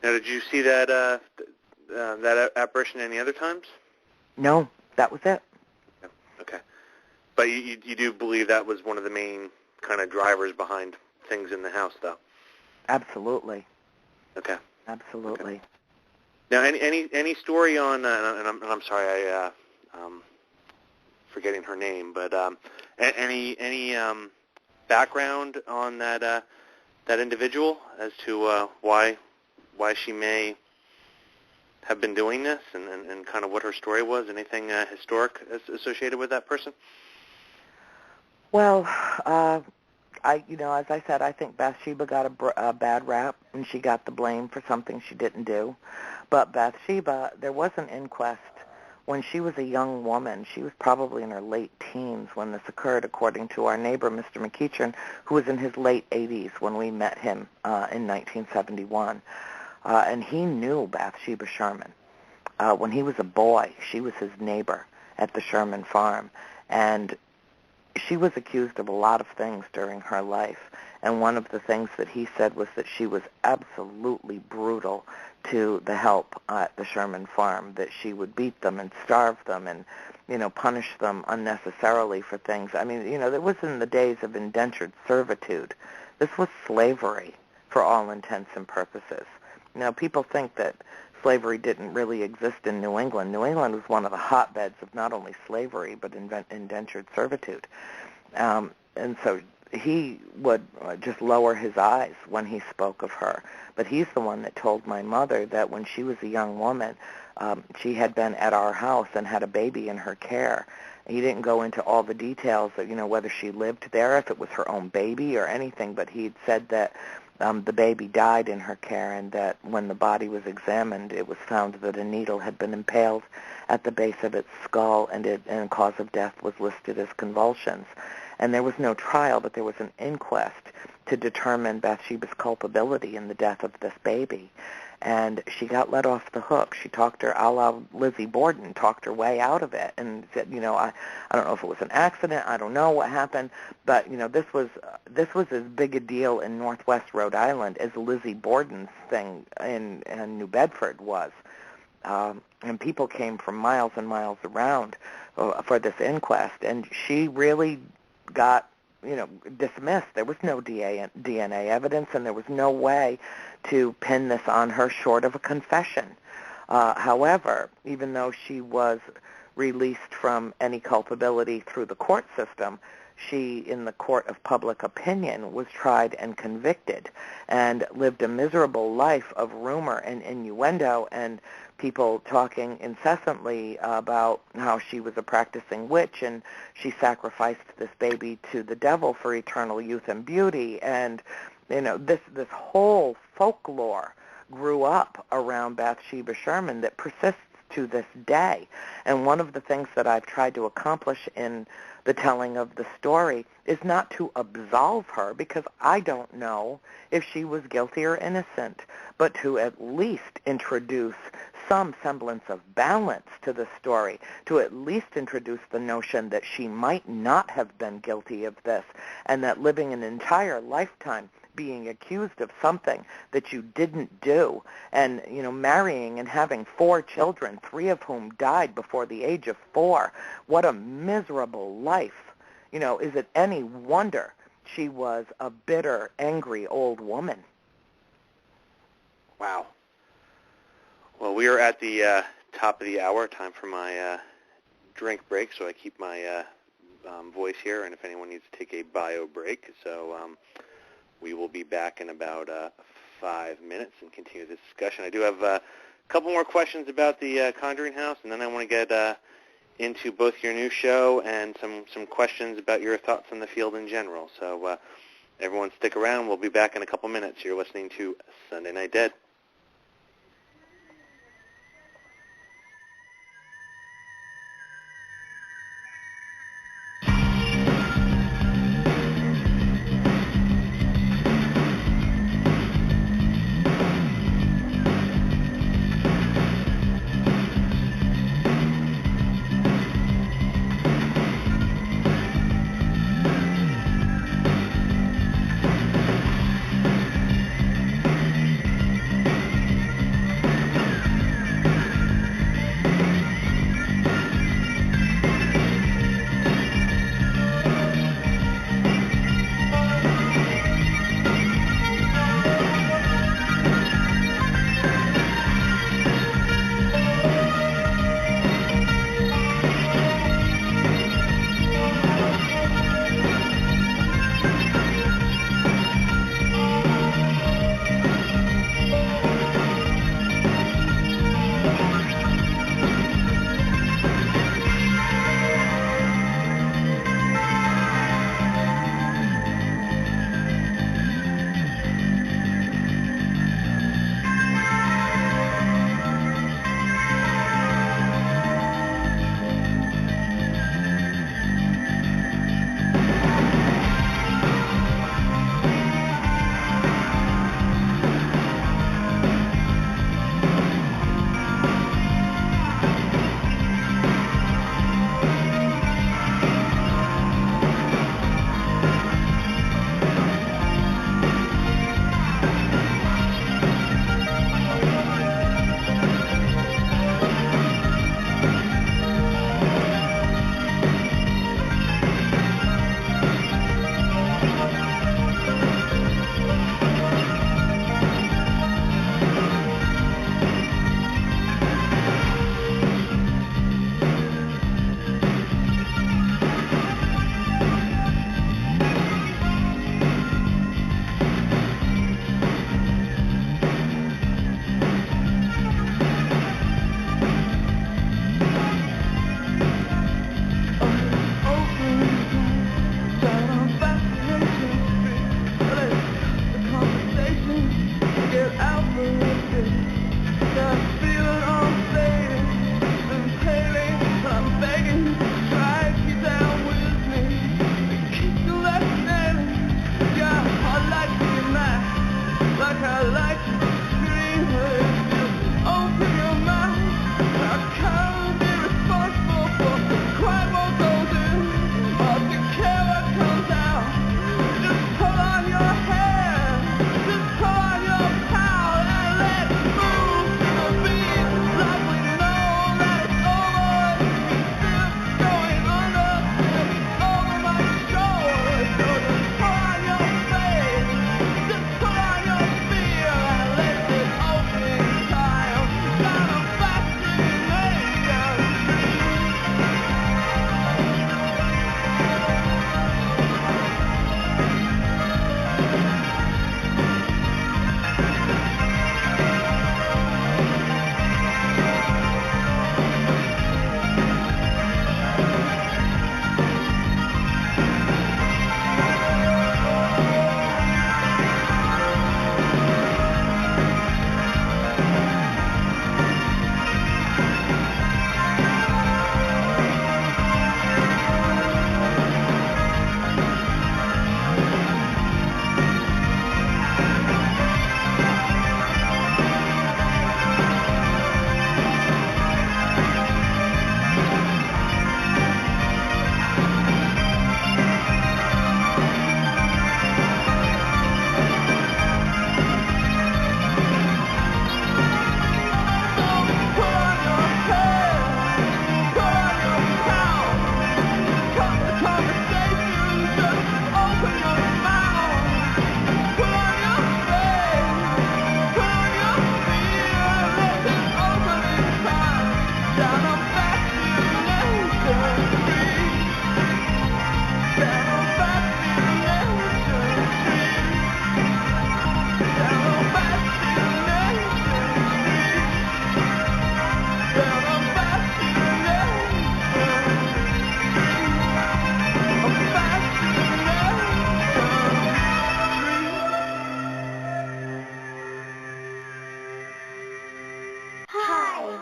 Now, did you see that that apparition any other times? No, that was it. Okay. But you do believe that was one of the main kind of drivers behind things in the house, though? Absolutely. Okay. Absolutely. Okay. Now, any story on, and I'm sorry, forgetting her name, but any background on that individual as to why she may have been doing this, and kind of what her story was? Anything historic associated with that person? Well, as I said, I think Bathsheba got a bad rap, and she got the blame for something she didn't do. But Bathsheba, there was an inquest when she was a young woman. She was probably in her late teens when this occurred, according to our neighbor, Mr. McEachern, who was in his late 80s when we met him in 1971. And he knew Bathsheba Sherman. When he was a boy, she was his neighbor at the Sherman farm. And she was accused of a lot of things during her life, and one of the things that he said was that she was absolutely brutal to the help at the Sherman farm, that she would beat them and starve them and, punish them unnecessarily for things. I mean, it was in the days of indentured servitude. This was slavery for all intents and purposes. Now, people think that slavery didn't really exist in New England. New England was one of the hotbeds of not only slavery but indentured servitude. And so he would just lower his eyes when he spoke of her. But he's the one that told my mother that when she was a young woman, she had been at our house and had a baby in her care. He didn't go into all the details of, whether she lived there, if it was her own baby or anything, but he'd said that the baby died in her care, and that when the body was examined, it was found that a needle had been impaled at the base of its skull, and cause of death was listed as convulsions. And there was no trial, but there was an inquest to determine Bathsheba's culpability in the death of this baby. And she got let off the hook. She talked her, a la Lizzie Borden, talked her way out of it and said, I don't know if it was an accident. I don't know what happened. But, this was as big a deal in Northwest Rhode Island as Lizzie Borden's thing in New Bedford was. And people came from miles and miles around for this inquest. And she really got dismissed. There was no DNA evidence, and there was no way to pin this on her short of a confession. However, even though she was released from any culpability through the court system, she, in the court of public opinion, was tried and convicted and lived a miserable life of rumor and innuendo and people talking incessantly about how she was a practicing witch and she sacrificed this baby to the devil for eternal youth and beauty. And, this whole folklore grew up around Bathsheba Sherman that persists to this day. And one of the things that I've tried to accomplish in the telling of the story is not to absolve her, because I don't know if she was guilty or innocent, but to at least introduce some semblance of balance to the story, to at least introduce the notion that she might not have been guilty of this, and that living an entire lifetime being accused of something that you didn't do, and, you know, marrying and having 4 children, 3 of whom died before the age of 4. What a miserable life. You know, is it any wonder she was a bitter, angry old woman? Wow. Well, we are at the top of the hour. Time for my drink break, so I keep my voice here, and if anyone needs to take a bio break. So we will be back in about 5 minutes and continue this discussion. I do have a couple more questions about the Conjuring House, and then I want to get into both your new show and some questions about your thoughts on the field in general. So everyone stick around. We'll be back in a couple minutes. You're listening to Sunday Night Dead.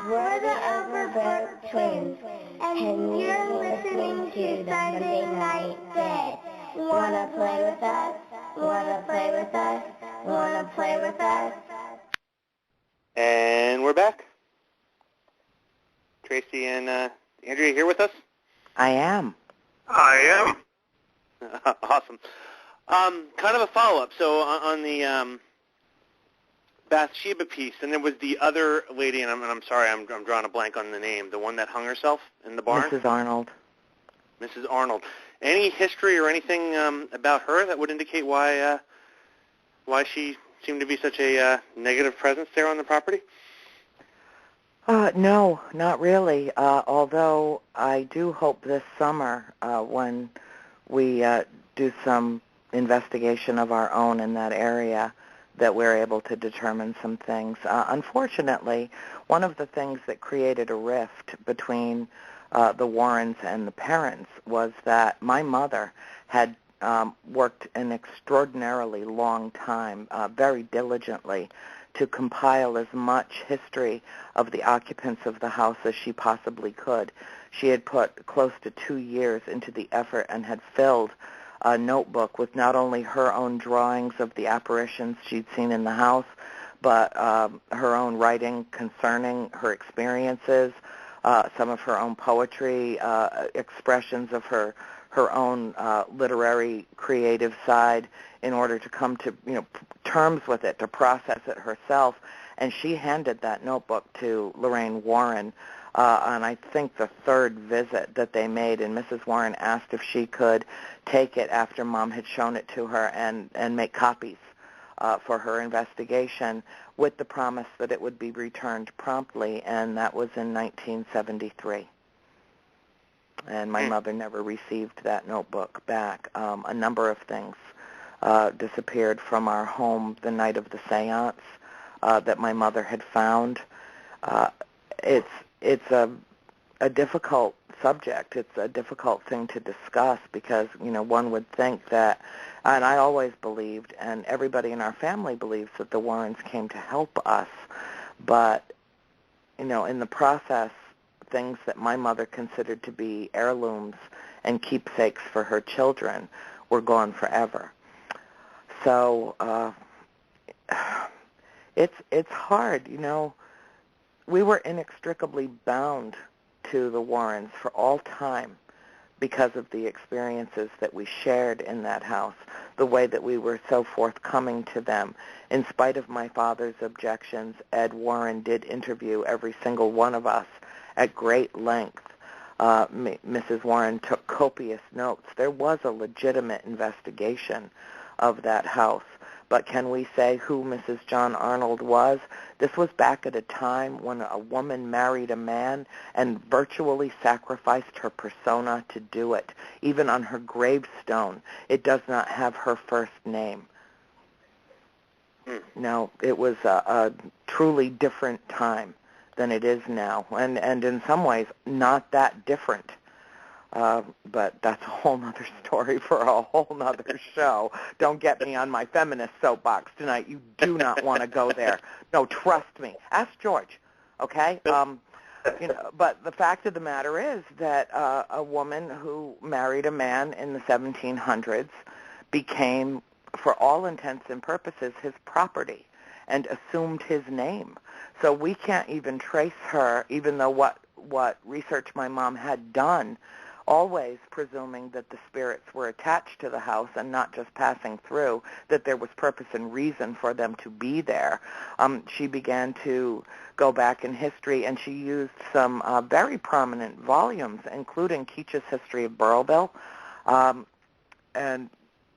We're the Overbrook Twins, and you're listening to Sunday Night Dead. Wanna play with us? Wanna play with us? Wanna play with us? And we're back. Tracy and Andrea here with us? I am. I am. Awesome. Kind of a follow-up. So on the Bathsheba piece, and there was the other lady, and I'm sorry, I'm drawing a blank on the name, the one that hung herself in the barn? Mrs. Arnold. Mrs. Arnold. Any history or anything about her that would indicate why she seemed to be such a negative presence there on the property? No, not really. Although I do hope this summer, when we do some investigation of our own in that area, that we're able to determine some things. Unfortunately, one of the things that created a rift between the Warrens and the parents was that my mother had worked an extraordinarily long time, very diligently, to compile as much history of the occupants of the house as she possibly could. She had put close to 2 years into the effort and had filled a notebook with not only her own drawings of the apparitions she'd seen in the house, but her own writing concerning her experiences, some of her own poetry, expressions of her own literary creative side, in order to come to terms with it, to process it herself. And she handed that notebook to Lorraine Warren on, I think, the third visit that they made, and Mrs. Warren asked if she could take it after Mom had shown it to her and make copies for her investigation, with the promise that it would be returned promptly, and that was in 1973. And my mother never received that notebook back. A number of things disappeared from our home the night of the seance that my mother had found. It's a difficult subject. It's a difficult thing to discuss because, one would think that, and I always believed, and everybody in our family believes, that the Warrens came to help us. But, in the process, things that my mother considered to be heirlooms and keepsakes for her children were gone forever. So it's hard, We were inextricably bound to the Warrens for all time because of the experiences that we shared in that house, the way that we were so forthcoming to them. In spite of my father's objections, Ed Warren did interview every single one of us at great length. Mrs. Warren took copious notes. There was a legitimate investigation of that house. But can we say who Mrs. John Arnold was? This was back at a time when a woman married a man and virtually sacrificed her persona to do it. Even on her gravestone, it does not have her first name. No, it was a truly different time than it is now, and in some ways not that different. But that's a whole other story for a whole other show. Don't get me on my feminist soapbox tonight. You do not want to go there. No, trust me. Ask George, okay? But the fact of the matter is that a woman who married a man in the 1700s became, for all intents and purposes, his property and assumed his name. So we can't even trace her, even though what research my mom had done, always presuming that the spirits were attached to the house and not just passing through, that there was purpose and reason for them to be there. She began to go back in history, and she used some very prominent volumes, including Keach's History of Burrillville, and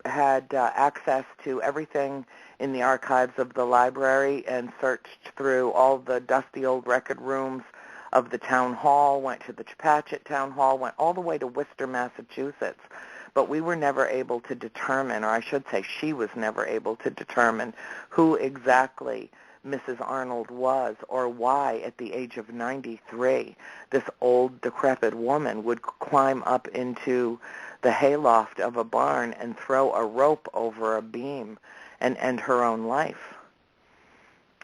had access to everything in the archives of the library and searched through all the dusty old record rooms of the town hall, went to the Chepachet town hall, went all the way to Worcester, Massachusetts. But we were never able to determine, or I should say she was never able to determine, who exactly Mrs. Arnold was or why at the age of 93 this old decrepit woman would climb up into the hayloft of a barn and throw a rope over a beam and end her own life.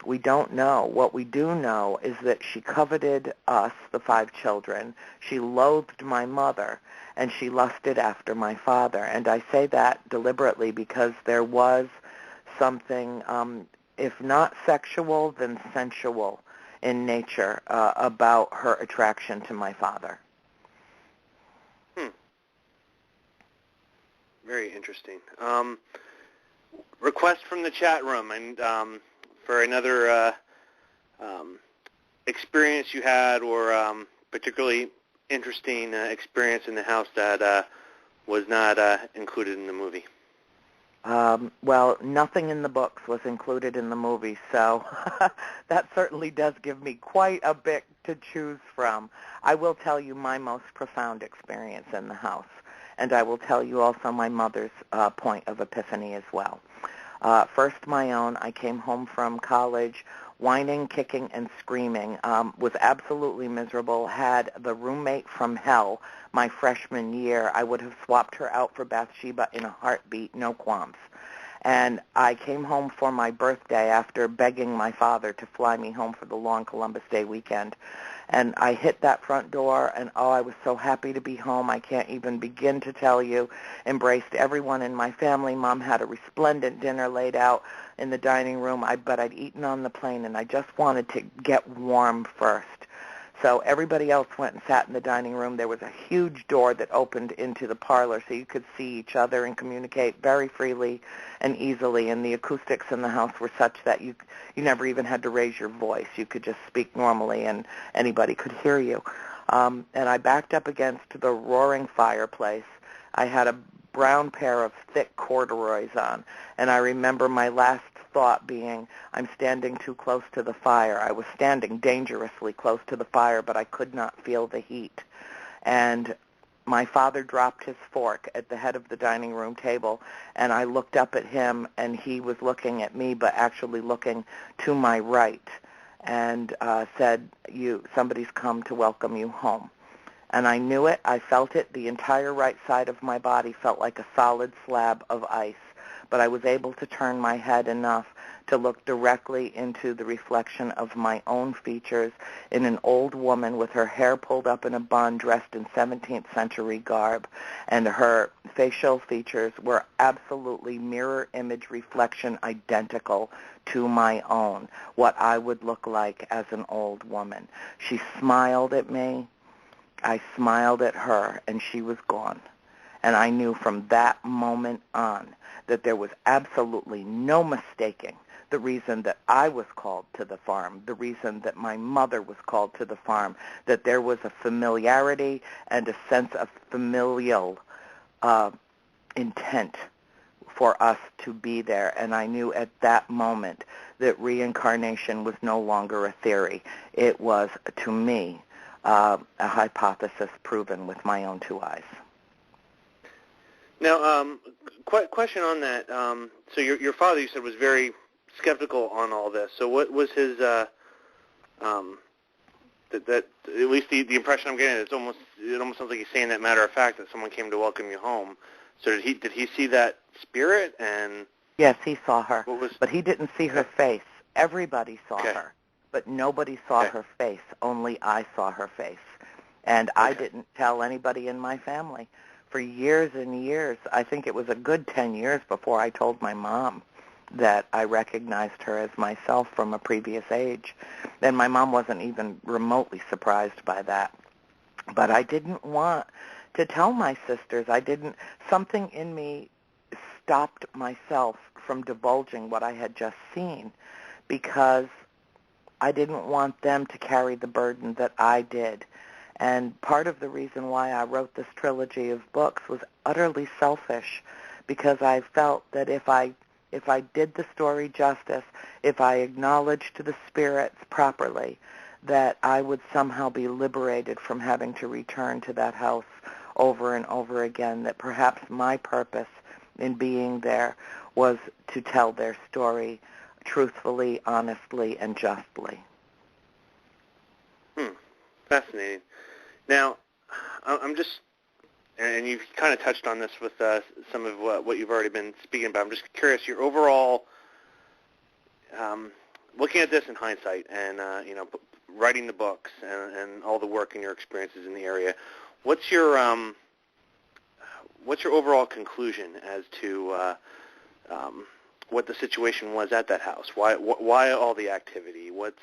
We don't know. What we do know is that she coveted us, the 5 children. She loathed my mother, and she lusted after my father. And I say that deliberately because there was something, if not sexual, then sensual in nature about her attraction to my father. Very interesting. Request from the chat room, and for another experience you had, or particularly interesting experience in the house that was not included in the movie. Well, nothing in the books was included in the movie, so that certainly does give me quite a bit to choose from. I will tell you my most profound experience in the house, and I will tell you also my mother's point of epiphany as well. First, my own. I came home from college whining, kicking, and screaming, was absolutely miserable, had the roommate from hell my freshman year. I would have swapped her out for Bathsheba in a heartbeat, no qualms. And I came home for my birthday after begging my father to fly me home for the long Columbus Day weekend. And I hit that front door, and oh, I was so happy to be home. I can't even begin to tell you. Embraced everyone in my family. Mom had a resplendent dinner laid out in the dining room, but I'd eaten on the plane, and I just wanted to get warm first. So everybody else went and sat in the dining room. There was a huge door that opened into the parlor so you could see each other and communicate very freely and easily. And the acoustics in the house were such that you never even had to raise your voice. You could just speak normally and anybody could hear you. And I backed up against the roaring fireplace. I had a brown pair of thick corduroys on, and I remember my last thought being, I'm standing too close to the fire. I was standing dangerously close to the fire, but I could not feel the heat. And my father dropped his fork at the head of the dining room table, and I looked up at him, and he was looking at me, but actually looking to my right, and said, somebody's come to welcome you home. And I knew it. I felt it. The entire right side of my body felt like a solid slab of ice. But I was able to turn my head enough to look directly into the reflection of my own features in an old woman with her hair pulled up in a bun, dressed in 17th century garb. And her facial features were absolutely mirror image reflection identical to my own, what I would look like as an old woman. She smiled at me. I smiled at her, and she was gone. And I knew from that moment on that there was absolutely no mistaking the reason that I was called to the farm, the reason that my mother was called to the farm, that there was a familiarity and a sense of familial intent for us to be there. And I knew at that moment that reincarnation was no longer a theory. It was, to me, a hypothesis proven with my own 2 eyes. Now, question on that. So your father, you said, was very skeptical on all this. So what was his, that at least the impression I'm getting, it almost sounds like he's saying that matter of fact, that someone came to welcome you home. So did he see that spirit? And yes, he saw her, but he didn't see her face. Everybody saw her, but nobody saw her face. Only I saw her face. And I didn't tell anybody in my family. For years and years, I think it was a good 10 years before I told my mom that I recognized her as myself from a previous age. And my mom wasn't even remotely surprised by that. But I didn't want to tell my sisters. Something in me stopped myself from divulging what I had just seen because I didn't want them to carry the burden that I did. And part of the reason why I wrote this trilogy of books was utterly selfish, because I felt that if I did the story justice, if I acknowledged the spirits properly, that I would somehow be liberated from having to return to that house over and over again, that perhaps my purpose in being there was to tell their story truthfully, honestly, and justly. Fascinating. Now, I'm just, and you've kind of touched on this with some of what you've already been speaking about. I'm just curious, your overall looking at this in hindsight and, writing the books and all the work and your experiences in the area, what's your overall conclusion as to what the situation was at that house? Why all the activity? What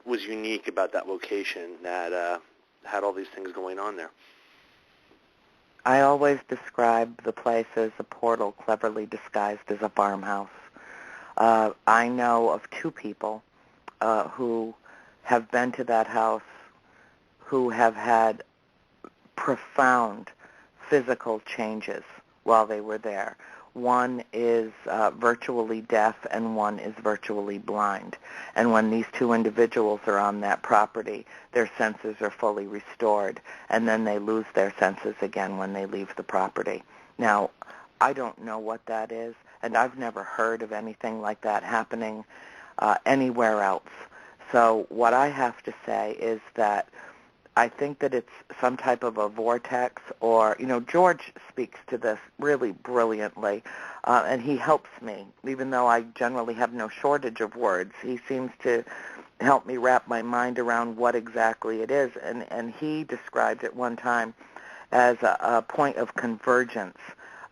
was unique about that location that had all these things going on there? I always describe the place as a portal cleverly disguised as a farmhouse. I know of two people who have been to that house who have had profound physical changes while they were there. One is virtually deaf and one is virtually blind. And when these two individuals are on that property, their senses are fully restored, and then they lose their senses again when they leave the property. Now, I don't know what that is, and I've never heard of anything like that happening anywhere else. So what I have to say is that I think that it's some type of a vortex, or, George speaks to this really brilliantly, and he helps me, even though I generally have no shortage of words. He seems to help me wrap my mind around what exactly it is, and he described it one time as a point of convergence,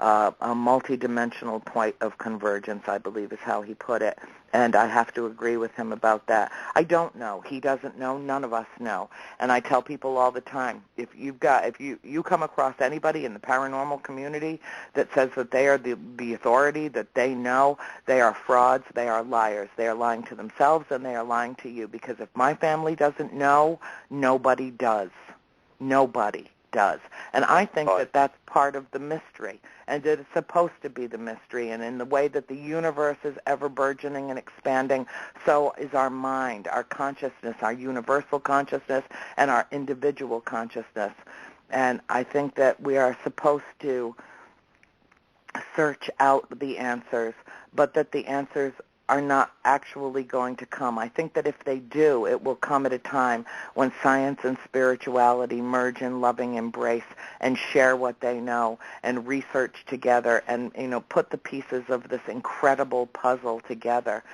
a multidimensional point of convergence, I believe is how he put it. And I have to agree with him about that. I don't know. He doesn't know. None of us know. And I tell people all the time, if you come across anybody in the paranormal community that says that they are the authority, that they know, they are frauds, they are liars. They are lying to themselves and they are lying to you. Because if my family doesn't know, nobody does. Nobody does. And I think that that's part of the mystery, and that it's supposed to be the mystery. And in the way that the universe is ever burgeoning and expanding, so is our mind, our consciousness, our universal consciousness, and our individual consciousness. And I think that we are supposed to search out the answers, but that the answers are not actually going to come. I think that if they do, it will come at a time when science and spirituality merge in loving embrace and share what they know and research together and, put the pieces of this incredible puzzle together.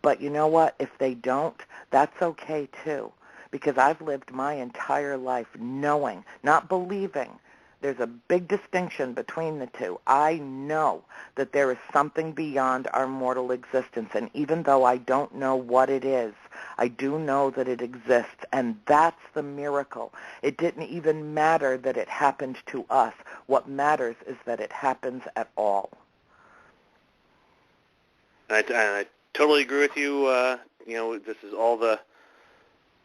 But you know what? If they don't, that's okay too, because I've lived my entire life knowing, not believing. There's a big distinction between the two. I know that there is something beyond our mortal existence, and even though I don't know what it is, I do know that it exists, and that's the miracle. It didn't even matter that it happened to us. What matters is that it happens at all. I totally agree with you. This is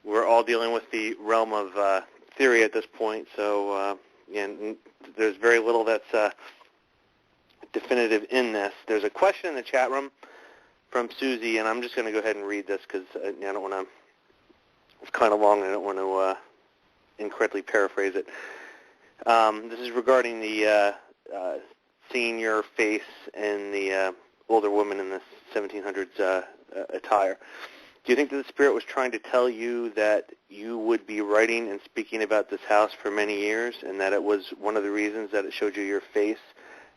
we're all dealing with the realm of theory at this point, so... and there's very little that's definitive in this. There's a question in the chat room from Susie, and I'm just going to go ahead and read this because I don't want to. It's kind of long, and I don't want to incorrectly paraphrase it. This is regarding the seeing your face and the older woman in the 1700s attire. Do you think that the spirit was trying to tell you that you would be writing and speaking about this house for many years, and that it was one of the reasons that it showed you your face,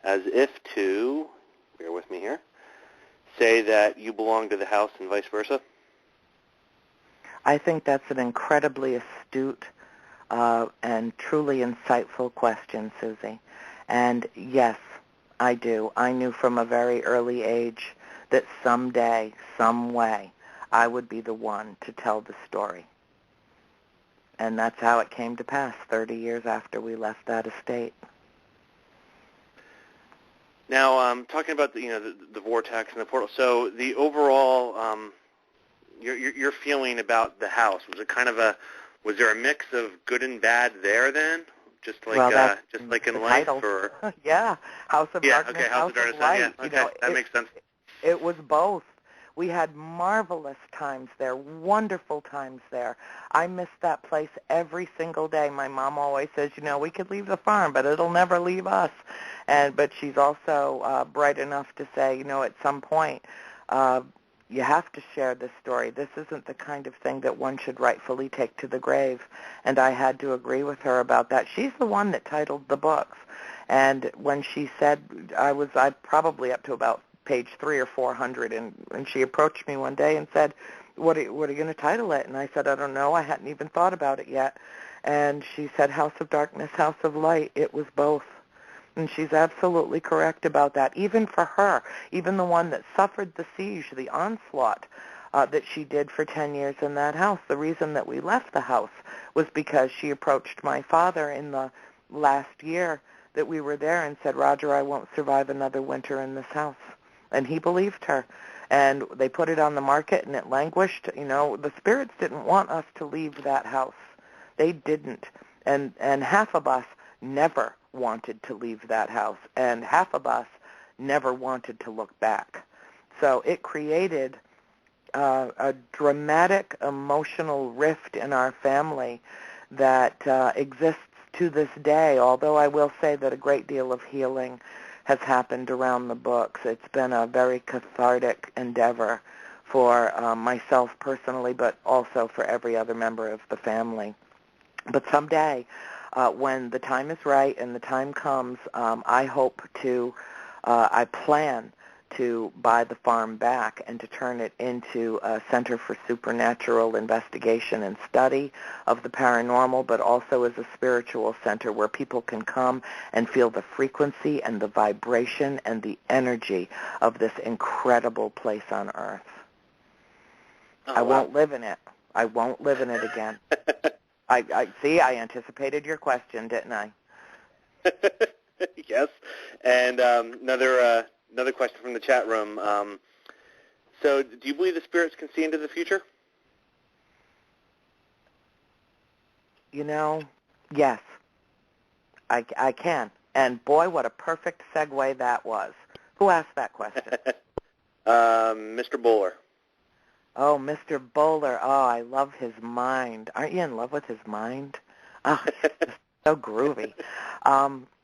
as if to, bear with me here, say that you belong to the house and vice versa? I think that's an incredibly astute and truly insightful question, Susie. And yes, I do. I knew from a very early age that someday, some way, I would be the one to tell the story. And that's how it came to pass 30 years after we left that estate. Now, talking about the vortex and the portal, so the overall, your feeling about the house, was it kind of was there a mix of good and bad there then? Just like in life? Or? Yeah, House of Darkness, okay, House of Darkness, Light. Yeah, okay, that makes sense. It was both. We had marvelous times there, wonderful times there. I miss that place every single day. My mom always says, we could leave the farm, but it'll never leave us. But she's also bright enough to say, at some point, you have to share this story. This isn't the kind of thing that one should rightfully take to the grave. And I had to agree with her about that. She's the one that titled the books. And when she said, I probably up to about page 300 or 400, and she approached me one day and said, what are you going to title it? And I said, I don't know. I hadn't even thought about it yet. And she said, House of Darkness, House of Light. It was both. And she's absolutely correct about that. Even for her, even the one that suffered the siege, the onslaught that she did for 10 years in that house, the reason that we left the house was because she approached my father in the last year that we were there and said, Roger, I won't survive another winter in this house. And he believed her. And they put it on the market, and it languished. You know, the spirits didn't want us to leave that house. They didn't. And half of us never wanted to leave that house, and half of us never wanted to look back. So it created a dramatic emotional rift in our family that exists to this day, although I will say that a great deal of healing has happened around the books. It's been a very cathartic endeavor for myself personally, but also for every other member of the family. But someday, when the time is right and the time comes, I hope to, I plan to buy the farm back and to turn it into a center for supernatural investigation and study of the paranormal, but also as a spiritual center where people can come and feel the frequency and the vibration and the energy of this incredible place on Earth. Oh, I won't live in it. I won't live in it again. I see, I anticipated your question, didn't I? Yes. And another question from the chat room. So do you believe the spirits can see into the future? You know, yes, I can. And boy, what a perfect segue that was. Who asked that question? Mr. Bowler. Oh, Mr. Bowler. Oh, I love his mind. Aren't you in love with his mind? Oh, it's just so groovy.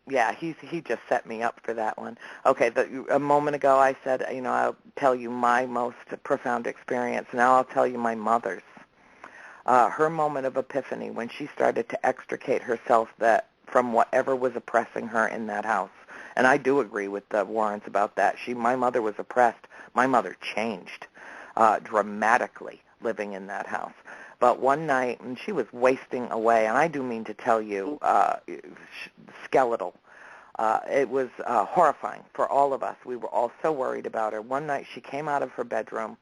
Yeah, he just set me up for that one. Okay, a moment ago I said, you know, I'll tell you my most profound experience. Now I'll tell you my mother's. Her moment of epiphany when she started to extricate herself from whatever was oppressing her in that house. And I do agree with the Warrens about that. My mother was oppressed. My mother changed dramatically living in that house. But one night, and she was wasting away, and I do mean to tell you, skeletal. It was horrifying for all of us. We were all so worried about her. One night she came out of her bedroom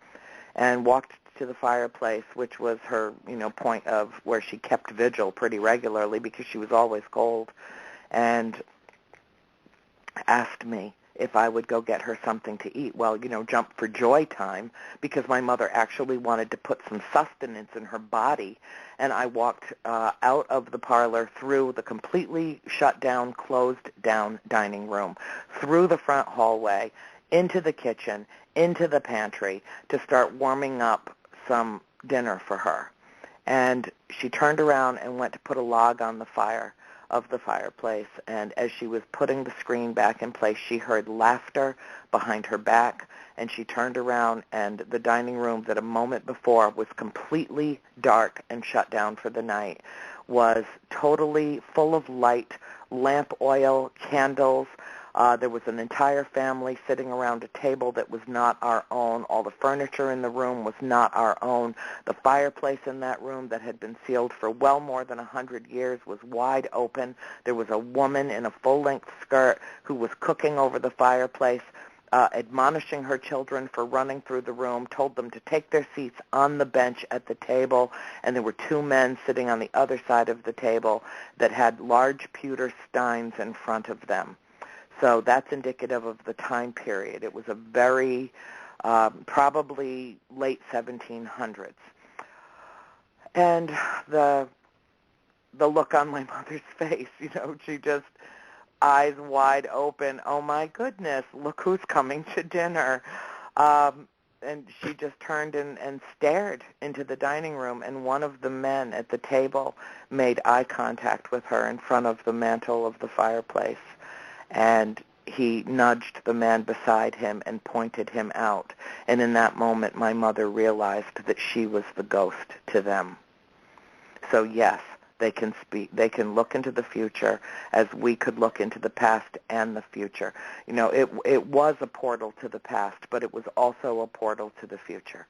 and walked to the fireplace, which was her, point of where she kept vigil pretty regularly because she was always cold, and asked me if I would go get her something to eat. Well, jump for joy time, because my mother actually wanted to put some sustenance in her body, and I walked out of the parlor through the completely shut down, closed down dining room, through the front hallway, into the kitchen, into the pantry to start warming up some dinner for her. And she turned around and went to put a log on the fire of the fireplace, and as she was putting the screen back in place, she heard laughter behind her back, and she turned around, and the dining room that a moment before was completely dark and shut down for the night was totally full of light, lamp oil, candles. There was an entire family sitting around a table that was not our own. All the furniture in the room was not our own. The fireplace in that room that had been sealed for well more than 100 years was wide open. There was a woman in a full-length skirt who was cooking over the fireplace, admonishing her children for running through the room, told them to take their seats on the bench at the table, and there were two men sitting on the other side of the table that had large pewter steins in front of them. So that's indicative of the time period. It was a very, probably late 1700s. And the look on my mother's face, she just, eyes wide open, oh my goodness, look who's coming to dinner. And she just turned and stared into the dining room, and one of the men at the table made eye contact with her in front of the mantel of the fireplace. And he nudged the man beside him and pointed him out. And in that moment, my mother realized that she was the ghost to them. So yes, They can speak. They can look into the future as we could look into the past and the future. It was a portal to the past, but it was also a portal to the future.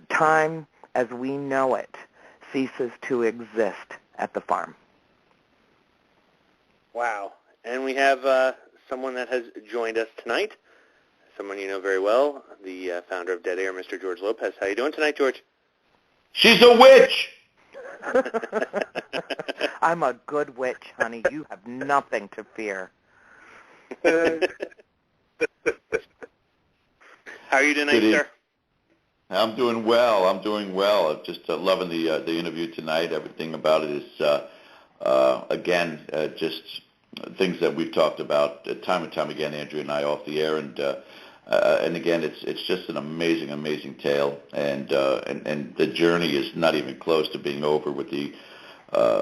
Time as we know it ceases to exist at the farm. Wow. And we have someone that has joined us tonight, someone you know very well, the founder of Dead Air, Mr. George Lopez. How you doing tonight, George? She's a witch! I'm a good witch, honey. You have nothing to fear. How are you tonight, sir? I'm doing well. I'm just loving the interview tonight. Everything about it is, again, just things that we've talked about time and time again, Andrea and I, off the air, and again, it's just an amazing tale, and the journey is not even close to being over with the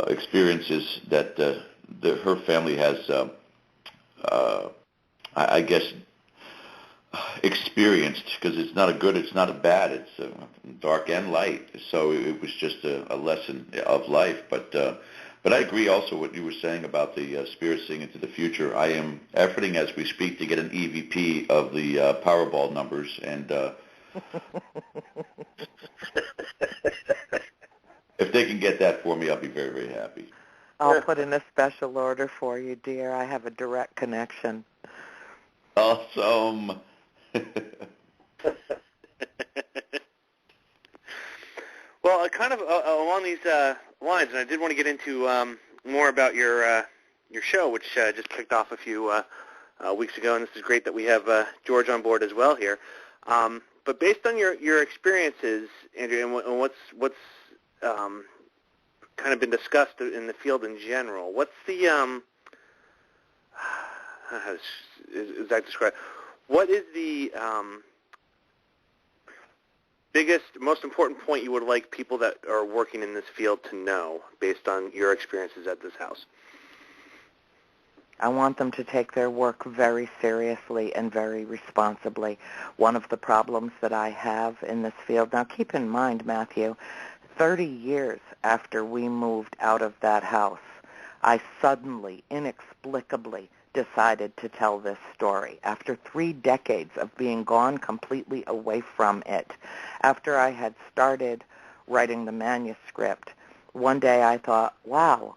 experiences that her family has, I guess, experienced, because it's not a good, it's not a bad, it's dark and light. So it was just a lesson of life. But I agree also what you were saying about the spirits seeing into the future. I am efforting as we speak to get an EVP of the Powerball numbers, and if they can get that for me, I'll be very happy. I'll put in a special order for you, dear. I have a direct connection. Awesome. Well, kind of along these lines, and I did want to get into more about your show, which just kicked off a few weeks ago, and this is great that we have George on board as well here. But based on your experiences, Andrea, and what's kind of been discussed in the field in general, what's the how is that described? What is the biggest, most important point you would like people that are working in this field to know based on your experiences at this house? I want them to take their work very seriously and very responsibly. One of the problems that I have in this field, now keep in mind, Matthew, 30 years after we moved out of that house, I suddenly, inexplicably, decided to tell this story. After 3 decades of being gone completely away from it, after I had started writing the manuscript, one day I thought, wow,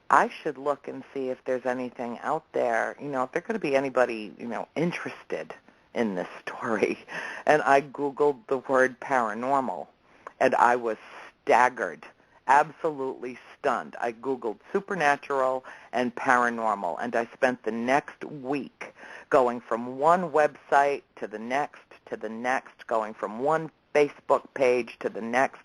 I should look and see if there's anything out there, if there's going to be anybody, interested in this story. And I Googled the word paranormal, and I was staggered, absolutely stunned. I Googled supernatural and paranormal, and I spent the next week going from one website to the next, going from one Facebook page to the next,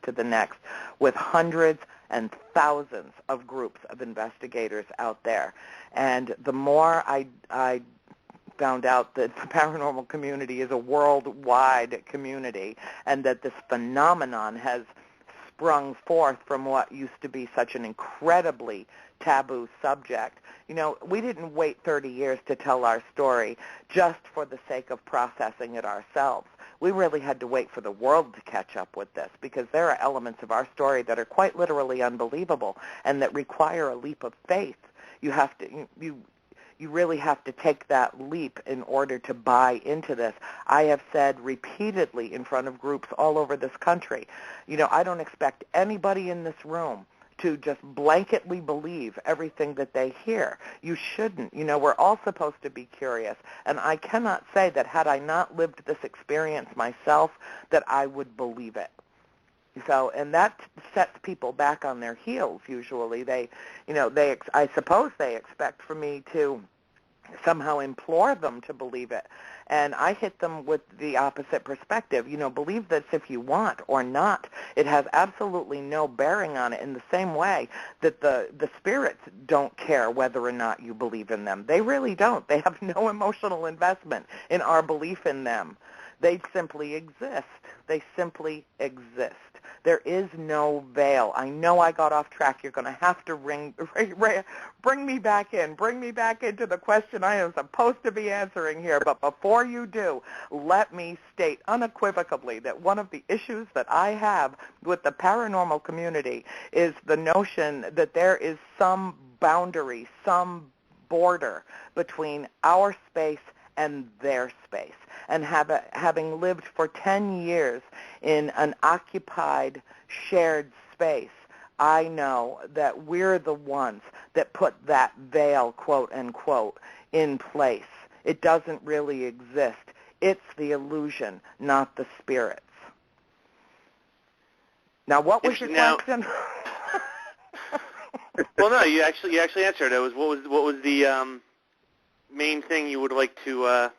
with hundreds and thousands of groups of investigators out there. And the more I found out that the paranormal community is a worldwide community, and that this phenomenon has sprung forth from what used to be such an incredibly taboo subject. We didn't wait 30 years to tell our story just for the sake of processing it ourselves. We really had to wait for the world to catch up with this, because there are elements of our story that are quite literally unbelievable and that require a leap of faith. You have to, you really have to take that leap in order to buy into this. I have said repeatedly in front of groups all over this country, I don't expect anybody in this room to just blanketly believe everything that they hear. You shouldn't. We're all supposed to be curious. And I cannot say that had I not lived this experience myself, that I would believe it. So, and that sets people back on their heels usually. I suppose they expect for me to somehow implore them to believe it. And I hit them with the opposite perspective. Believe this if you want or not. It has absolutely no bearing on it, in the same way that the spirits don't care whether or not you believe in them. They really don't. They have no emotional investment in our belief in them. They simply exist. They simply exist. There is no veil. I know I got off track. You're going to have to bring me back in. Bring me back into the question I am supposed to be answering here. But before you do, let me state unequivocally that one of the issues that I have with the paranormal community is the notion that there is some boundary, some border between our space and their space. And having lived for 10 years in an occupied, shared space, I know that we're the ones that put that veil, quote unquote, in place. It doesn't really exist. It's the illusion, not the spirits. Now, what was your question? Well, no, you actually answered. It was what was the main thing you would like to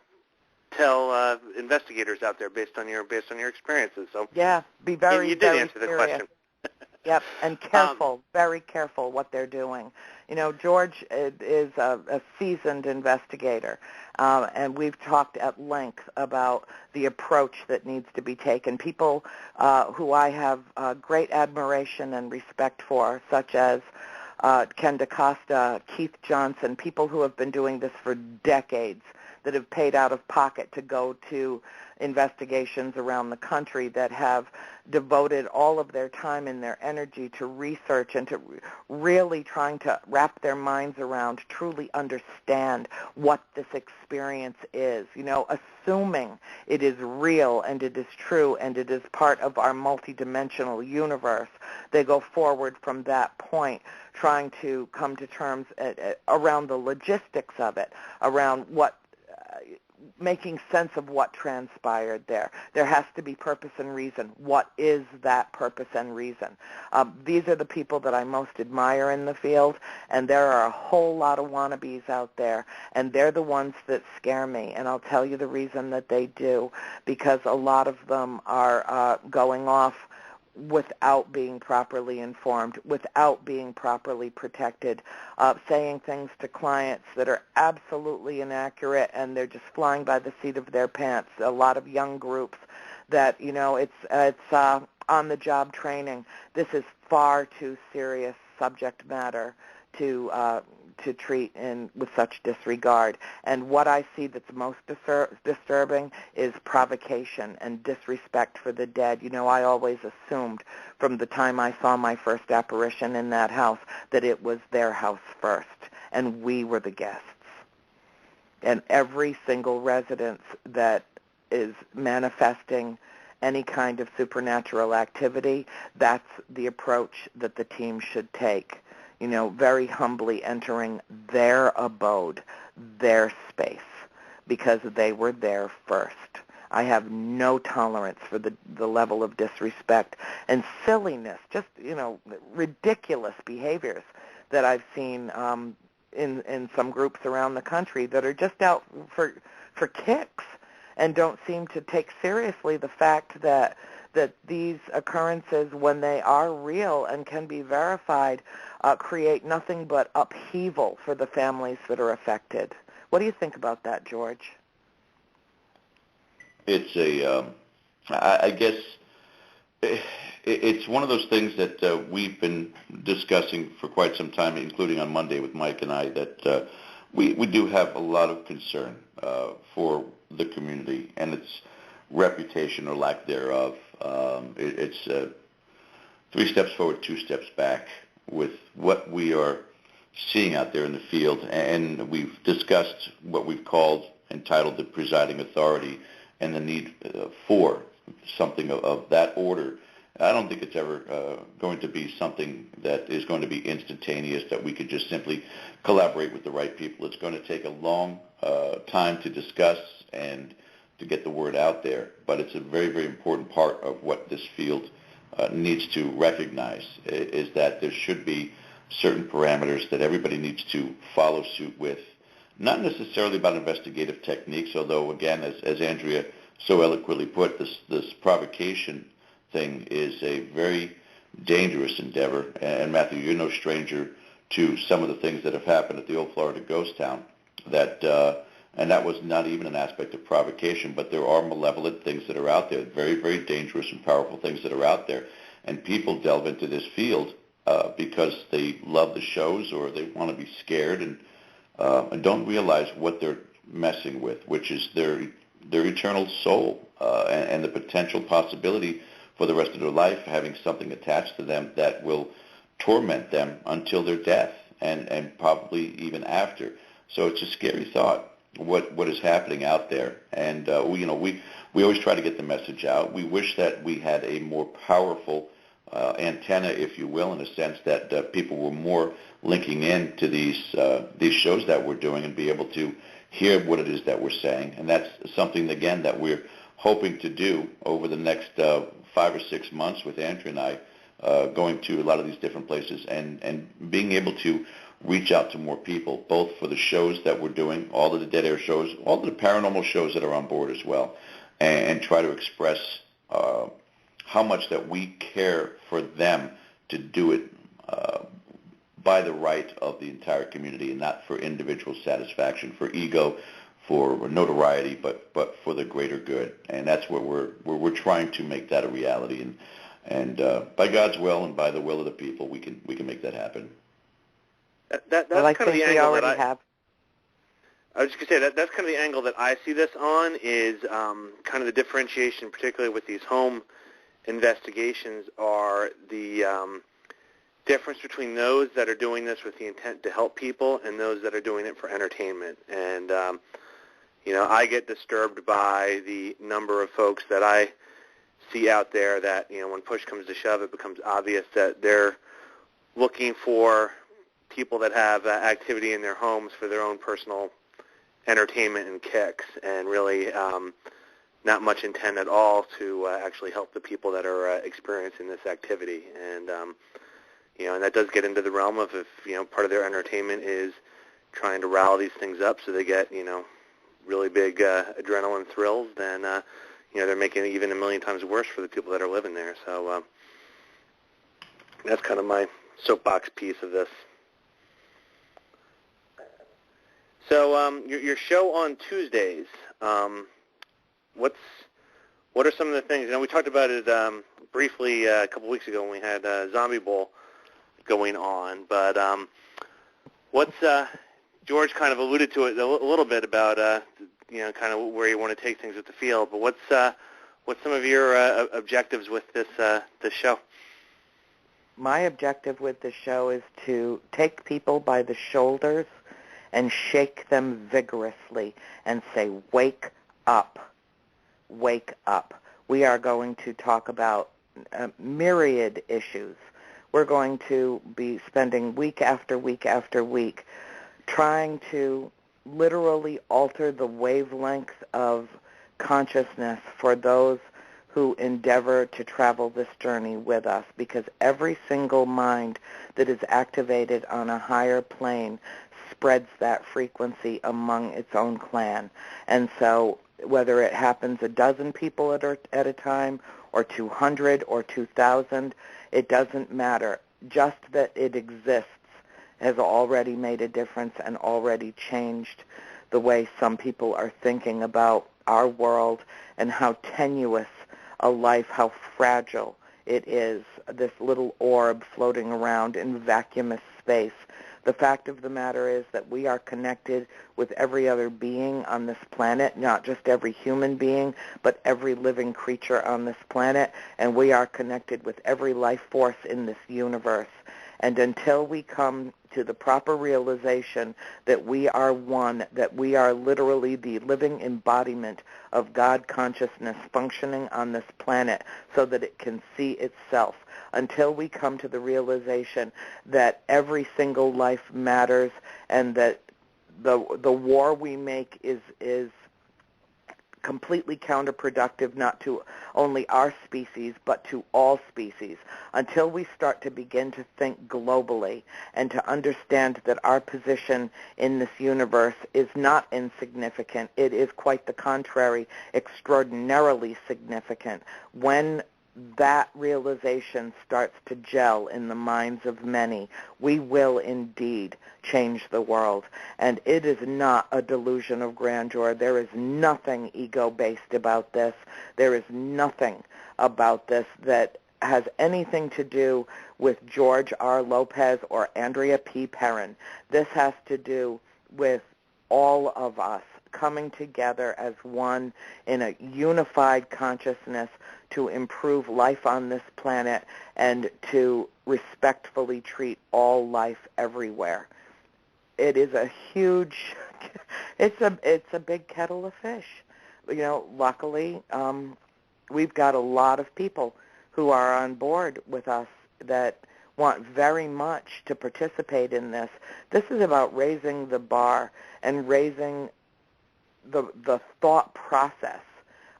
tell investigators out there based on your experiences? So yeah, be very you did very answer the serious. question. Yep, and careful, very careful what they're doing. You know, George is a seasoned investigator, and we've talked at length about the approach that needs to be taken. People who I have great admiration and respect for, such as Ken DaCosta, Keith Johnson, people who have been doing this for decades, that have paid out of pocket to go to investigations around the country, that have devoted all of their time and their energy to research and to really trying to wrap their minds around, truly understand what this experience is. You know, assuming it is real and it is true and it is part of our multidimensional universe, they go forward from that point, trying to come to terms around the logistics of it, around what making sense of what transpired there. There has to be purpose and reason. What is that purpose and reason? These are the people that I most admire in the field, and there are a whole lot of wannabes out there, and they're the ones that scare me, and I'll tell you the reason that they do, because a lot of them are going off without being properly informed, without being properly protected, saying things to clients that are absolutely inaccurate, and they're just flying by the seat of their pants. A lot of young groups that, you know, it's on-the-job training. This is far too serious subject matter to treat with such disregard. And what I see that's most disturbing is provocation and disrespect for the dead. You know, I always assumed from the time I saw my first apparition in that house that it was their house first, and we were the guests. And every single residence that is manifesting any kind of supernatural activity, that's the approach that the team should take. You know, very humbly entering their abode, their space, because they were there first. I have no tolerance for the level of disrespect and silliness, just, you know, ridiculous behaviors that I've seen in some groups around the country that are just out for kicks and don't seem to take seriously the fact that these occurrences, when they are real and can be verified, create nothing but upheaval for the families that are affected. What do you think about that, George? It's I guess it's one of those things that we've been discussing for quite some time, including on Monday with Mike and I, that we do have a lot of concern for the community and its reputation or lack thereof. It's 3 steps forward, 2 steps back with what we are seeing out there in the field. And we've discussed what we've entitled the presiding authority and the need for something of that order. I don't think it's ever going to be something that is going to be instantaneous, that we could just simply collaborate with the right people. It's going to take a long time to discuss and to get the word out there, but it's a very, very important part of what this field needs to recognize, is that there should be certain parameters that everybody needs to follow suit with, not necessarily about investigative techniques, although, again, as Andrea so eloquently put, this provocation thing is a very dangerous endeavor, and Matthew, you're no stranger to some of the things that have happened at the old Florida ghost town, and that was not even an aspect of provocation, but there are malevolent things that are out there, very, very dangerous and powerful things that are out there. and people delve into this field because they love the shows or they want to be scared and don't realize what they're messing with, which is their eternal soul and the potential possibility for the rest of their life having something attached to them that will torment them until their death and probably even after. So it's a scary thought what is happening out there, and we always try to get the message out. We wish that we had a more powerful antenna, if you will, in a sense that people were more linking in to these shows that we're doing and be able to hear what it is that we're saying. And that's something, again, that we're hoping to do over the next 5 or 6 months with Andrea and I, going to a lot of these different places and being able to reach out to more people, both for the shows that we're doing, all of the dead air shows, all of the paranormal shows that are on board as well, and try to express how much that we care for them to do it by the right of the entire community and not for individual satisfaction, for ego, for notoriety, but for the greater good. And that's what we're trying to make that a reality. And by God's will and by the will of the people, we can make that happen. That's kind of the angle that I was just going to say that's kind of the angle that I see this on is kind of the differentiation, particularly with these home investigations, are the difference between those that are doing this with the intent to help people and those that are doing it for entertainment. And I get disturbed by the number of folks that I see out there that when push comes to shove, it becomes obvious that they're looking for people that have activity in their homes for their own personal entertainment and kicks, and really not much intent at all to actually help the people that are experiencing this activity. And and that does get into the realm of if part of their entertainment is trying to rile these things up so they get really big adrenaline thrills, then they're making it even a million times worse for the people that are living there. So that's kind of my soapbox piece of this. So your show on Tuesdays, what are some of the things? We talked about it briefly a couple weeks ago when we had Zombie Bowl going on, but what's George kind of alluded to it a little bit about kind of where you want to take things with the field. But what's some of your objectives with this show? My objective with the show is to take people by the shoulders and shake them vigorously and say, wake up, wake up. We are going to talk about myriad issues. We're going to be spending week after week after week trying to literally alter the wavelength of consciousness for those who endeavor to travel this journey with us, because every single mind that is activated on a higher plane spreads that frequency among its own clan. And so whether it happens a dozen people at a time or 200 or 2,000, it doesn't matter. Just that it exists has already made a difference and already changed the way some people are thinking about our world and how tenuous a life, how fragile it is, this little orb floating around in vacuumous space. The fact of the matter is that we are connected with every other being on this planet, not just every human being, but every living creature on this planet, and we are connected with every life force in this universe. And until we come to the proper realization that we are one, that we are literally the living embodiment of God consciousness functioning on this planet so that it can see itself, until we come to the realization that every single life matters and that the war we make is completely counterproductive, not to only our species, but to all species, until we start to begin to think globally and to understand that our position in this universe is not insignificant. It is quite the contrary, extraordinarily significant. When that realization starts to gel in the minds of many, we will indeed change the world. And it is not a delusion of grandeur. There is nothing ego-based about this. There is nothing about this that has anything to do with George R. Lopez or Andrea P. Perron. This has to do with all of us coming together as one in a unified consciousness to improve life on this planet and to respectfully treat all life everywhere. It is a huge, it's a big kettle of fish. Luckily, we've got a lot of people who are on board with us that want very much to participate in this. This is about raising the bar and raising the thought process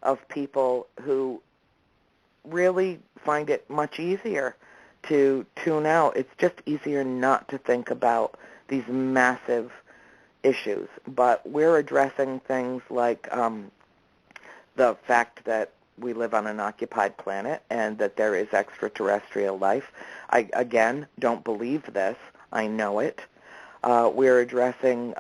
of people who really find it much easier to tune out. It's just easier not to think about these massive issues. But we're addressing things like the fact that we live on an occupied planet and that there is extraterrestrial life. I, again, don't believe this. I know it. We're addressing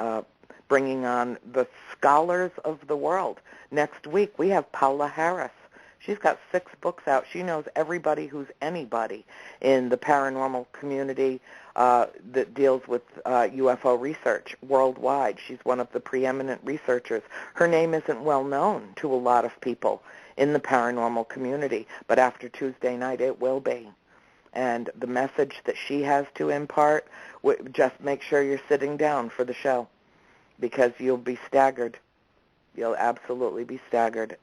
bringing on the scholars of the world. Next week, we have Paula Harris. She's got 6 books out. She knows everybody who's anybody in the paranormal community that deals with UFO research worldwide. She's one of the preeminent researchers. Her name isn't well known to a lot of people in the paranormal community, but after Tuesday night it will be. And the message that she has to impart, just make sure you're sitting down for the show, because you'll be staggered. You'll absolutely be staggered.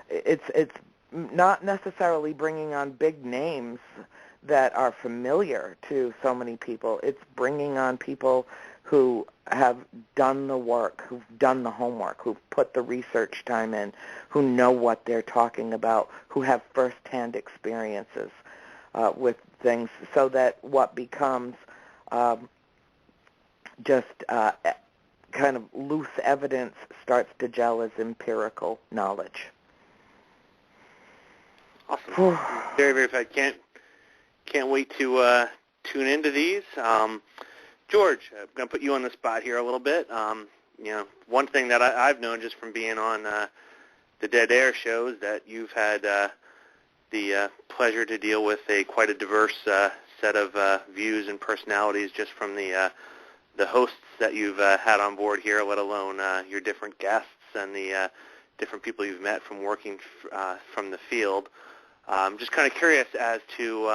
It's not necessarily bringing on big names that are familiar to so many people. It's bringing on people who have done the work, who've done the homework, who've put the research time in, who know what they're talking about, who have first-hand experiences with things, so that what becomes just kind of loose evidence starts to gel as empirical knowledge. Awesome. Very, very fun. Can't wait to tune into these. George, I'm going to put you on the spot here a little bit. One thing that I've known just from being on the Dead Air shows that you've had the pleasure to deal with quite a diverse set of views and personalities just from the hosts that you've had on board here, let alone your different guests and the different people you've met from working from the field. I'm just kind of curious as to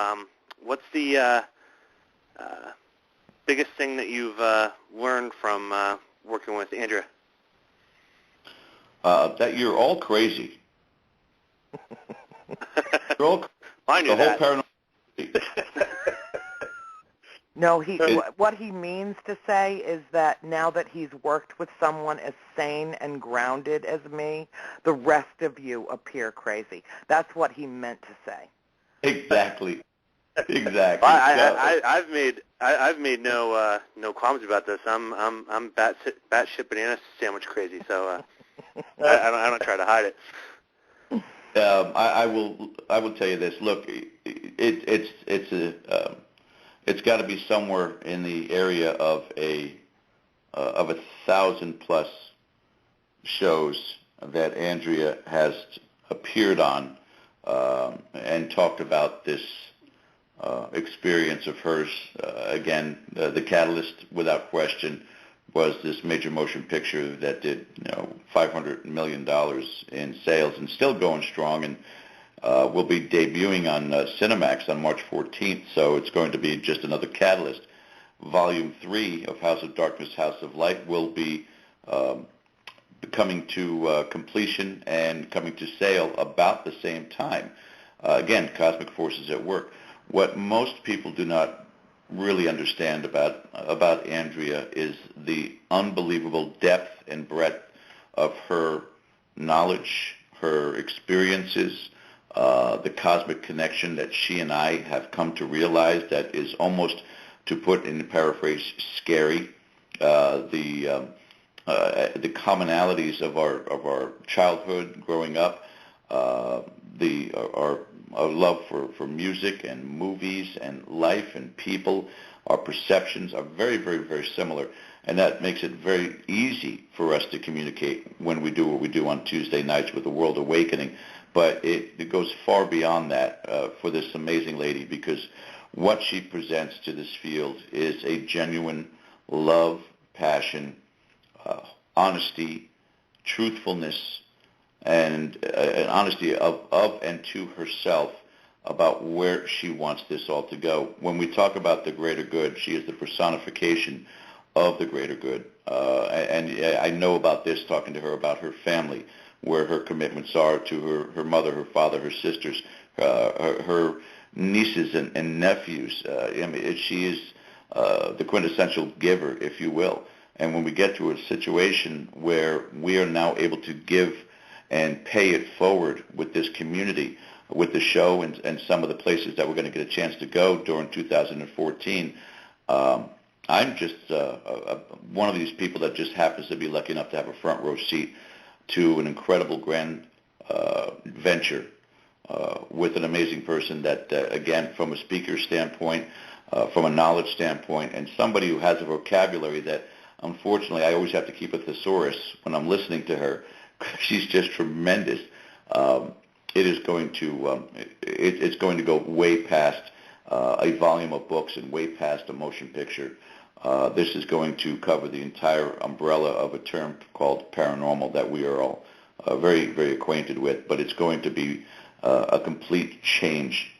what's the biggest thing that you've learned from working with Andrea? That you're all crazy. You're all, I knew the that. whole paranormal. No, what he means to say is that now that he's worked with someone as sane and grounded as me, the rest of you appear crazy. That's what he meant to say. Exactly. Exactly. I've made no qualms about this. I'm batshit banana sandwich crazy, so I don't try to hide it. I will tell you this. Look, it's got to be somewhere in the area of 1,000+ shows that Andrea has appeared on and talked about this experience of hers. Again, the catalyst, without question, was this major motion picture that did $500 million in sales and still going strong, and will be debuting on Cinemax on March 14th, so it's going to be just another catalyst. Volume 3 of House of Darkness, House of Light will be coming to completion and coming to sale about the same time. Again, cosmic forces at work. What most people do not really understand about Andrea is the unbelievable depth and breadth of her knowledge, her experiences, the cosmic connection that she and I have come to realize that is almost, to put in a paraphrase, scary. The commonalities of our childhood growing up, our love for music and movies and life and people, our perceptions are very, very, very similar. And that makes it very easy for us to communicate when we do what we do on Tuesday nights with the World Awakening. but it goes far beyond that for this amazing lady, because what she presents to this field is a genuine love, passion, honesty, truthfulness, and an honesty of and to herself about where she wants this all to go. When we talk about the greater good, she is the personification of the greater good. And I know about this talking to her about her family, where her commitments are to her mother, her father, her sisters, her nieces and nephews. I mean, she is the quintessential giver, if you will. And when we get to a situation where we are now able to give and pay it forward with this community, with the show and some of the places that we're going to get a chance to go during 2014, I'm just one of these people that just happens to be lucky enough to have a front row seat to an incredible grand venture with an amazing person that, again, from a speaker standpoint, from a knowledge standpoint, and somebody who has a vocabulary that, unfortunately, I always have to keep a thesaurus when I'm listening to her. She's just tremendous. It is going to it's going to go way past a volume of books and way past a motion picture. This is going to cover the entire umbrella of a term called paranormal that we are all very, very acquainted with, but it's going to be a complete change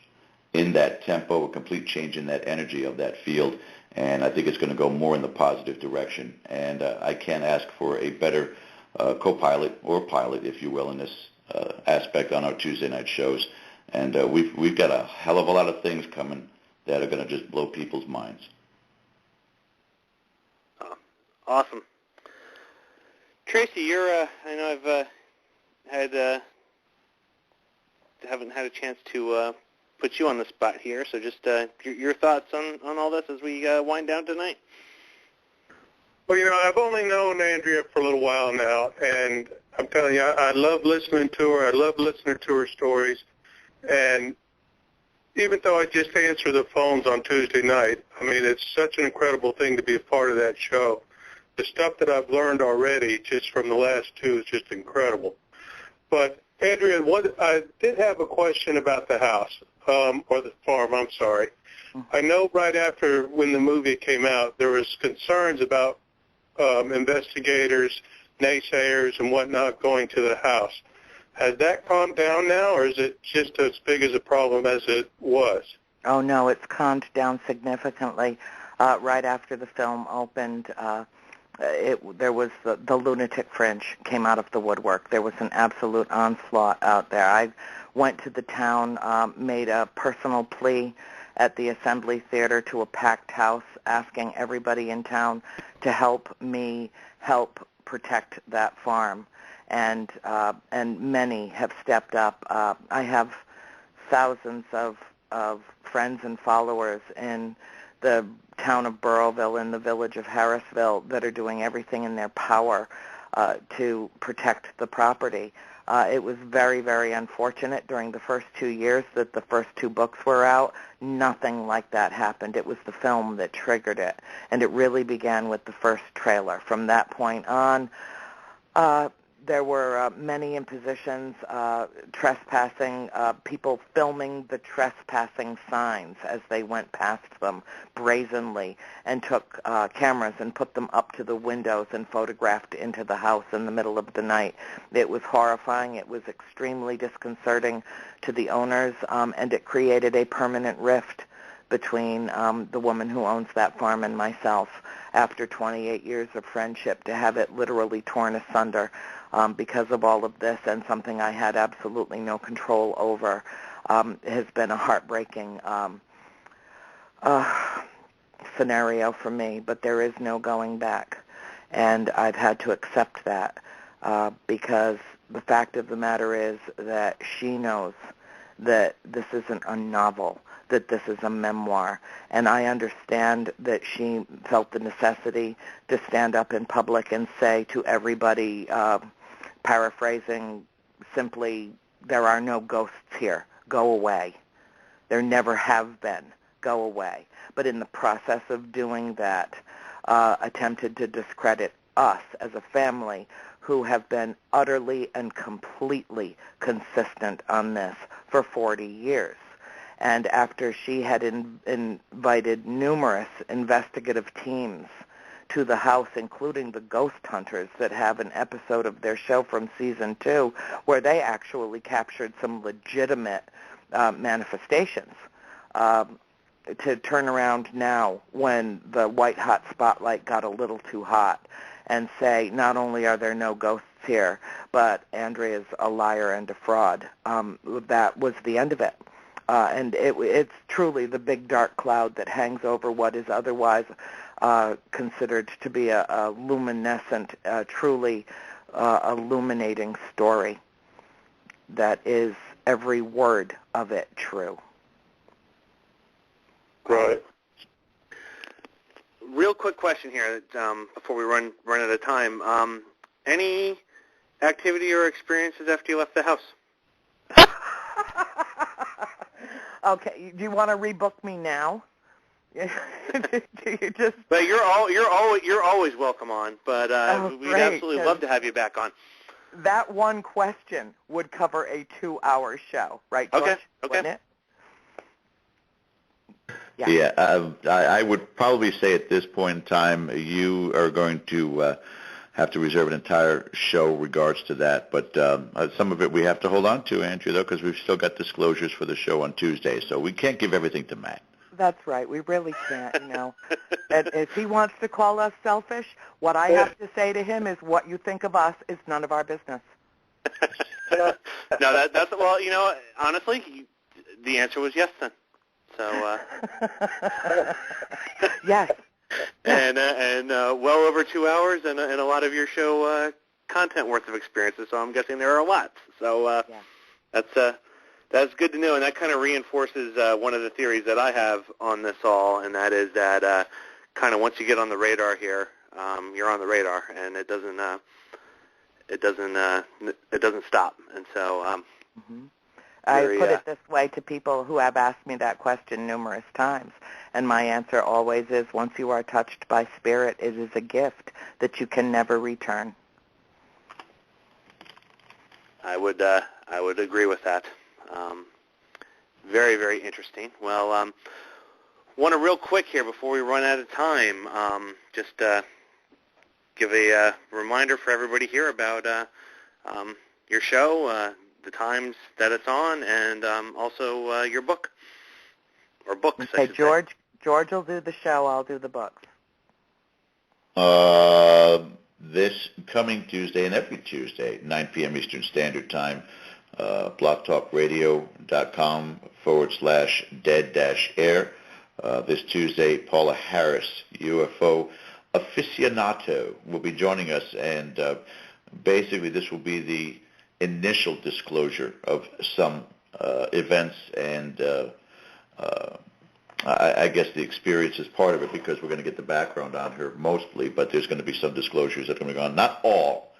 in that tempo, a complete change in that energy of that field, and I think it's going to go more in the positive direction. And I can't ask for a better co-pilot or pilot, if you will, in this aspect on our Tuesday night shows. And we've got a hell of a lot of things coming that are going to just blow people's minds. Awesome. Tracy, you're, I know I've haven't had a chance to put you on the spot here, so just your thoughts on all this as we wind down tonight. Well, you know, I've only known Andrea for a little while now, and I'm telling you, I love listening to her. I love listening to her stories. And even though I just answer the phones on Tuesday night, I mean, it's such an incredible thing to be a part of that show. The stuff that I've learned already just from the last two is just incredible. But, Andrea, I did have a question about the house, or the farm, I'm sorry. I know right after when the movie came out, there was concerns about investigators, naysayers, and whatnot going to the house. Has that calmed down now, or is it just as big as a problem as it was? Oh, no, it's calmed down significantly. Right after the film opened, there was the lunatic fringe came out of the woodwork. There was an absolute onslaught out there. I went to the town, made a personal plea at the Assembly Theater to a packed house, asking everybody in town to help me help protect that farm. And many have stepped up. I have thousands of friends and followers in the town of Burrowville and the village of Harrisville that are doing everything in their power to protect the property. It was very, very unfortunate during the first 2 years that the first two books were out. Nothing like that happened. It was the film that triggered it, and it really began with the first trailer. From that point on, there were many impositions, trespassing, people filming the trespassing signs as they went past them brazenly and took cameras and put them up to the windows and photographed into the house in the middle of the night. It was horrifying. It was extremely disconcerting to the owners, and it created a permanent rift between the woman who owns that farm and myself after 28 years of friendship, to have it literally torn asunder because of all of this, and something I had absolutely no control over, has been a heartbreaking scenario for me. But there is no going back, and I've had to accept that because the fact of the matter is that she knows that this isn't a novel, that this is a memoir, and I understand that she felt the necessity to stand up in public and say to everybody, paraphrasing simply, there are no ghosts here, go away. There never have been, go away. But in the process of doing that, attempted to discredit us as a family who have been utterly and completely consistent on this for 40 years. And after she had invited numerous investigative teams to the house, including the ghost hunters that have an episode of their show from season 2 where they actually captured some legitimate manifestations, to turn around now when the white-hot spotlight got a little too hot and say, not only are there no ghosts here, but Andrea's a liar and a fraud. That was the end of it. And it's truly the big dark cloud that hangs over what is otherwise considered to be a luminescent, truly illuminating story that is every word of it true. Right. Real quick question here before we run out of time. Any activity or experiences after you left the house? Okay, do you want to rebook me now? Do you just? But you're always welcome on. But we'd great, absolutely love to have you back on. That one question would cover a 2-hour show, right, George? Okay. Wouldn't it? Yeah, I would probably say at this point in time you are going to have to reserve an entire show regards to that. But some of it we have to hold on to, Andrew, though, because we've still got disclosures for the show on Tuesday, so we can't give everything to Matt. That's right. We really can't, And if he wants to call us selfish, what I have to say to him is what you think of us is none of our business. No, that's well, honestly, the answer was yes then. So yes. And well over 2 hours and a lot of your show content worth of experiences. So I'm guessing there are lots. So that's good to know, and that kind of reinforces one of the theories that I have on this all, and that is that kind of once you get on the radar here, you're on the radar, and it doesn't stop. And so I put it this way to people who have asked me that question numerous times, and my answer always is, once you are touched by spirit, it is a gift that you can never return. I would agree with that. Very, very interesting. Well, want to real quick here before we run out of time, just give a reminder for everybody here about your show, the times that it's on, and also your book, or books. Okay, George will do the show. I'll do the books. This coming Tuesday and every Tuesday, 9 p.m. Eastern Standard Time, blogtalkradio.com/dead-air. This Tuesday, Paula Harris, UFO aficionado, will be joining us, and basically this will be the initial disclosure of some events, and I guess the experience is part of it, because we're going to get the background on her mostly, but there's going to be some disclosures that are going to go on. Not all,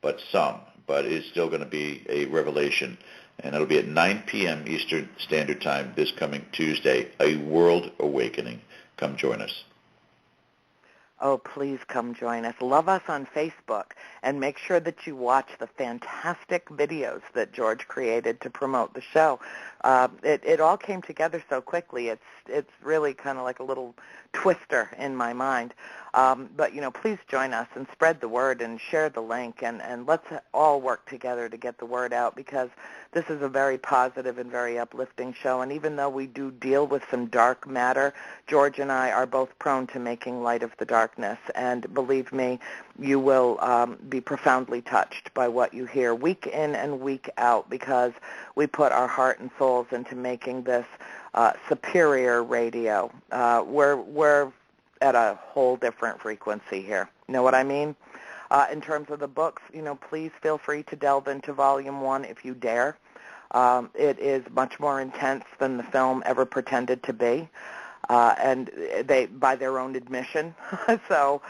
but some. But it's still going to be a revelation, and it'll be at 9 p.m. Eastern Standard Time this coming Tuesday, A World Awakening. Come join us. Oh, please come join us. Love us on Facebook, and make sure that you watch the fantastic videos that George created to promote the show. It all came together so quickly. It's really kind of like a little twister in my mind. But, please join us and spread the word and share the link, and let's all work together to get the word out, because this is a very positive and very uplifting show. And even though we do deal with some dark matter, George and I are both prone to making light of the darkness. And believe me, you will be profoundly touched by what you hear week in and week out, because we put our heart and souls into making this superior radio. We're at a whole different frequency here. You know what I mean? In terms of the books, please feel free to delve into Volume 1 if you dare. It is much more intense than the film ever pretended to be, and they, by their own admission. So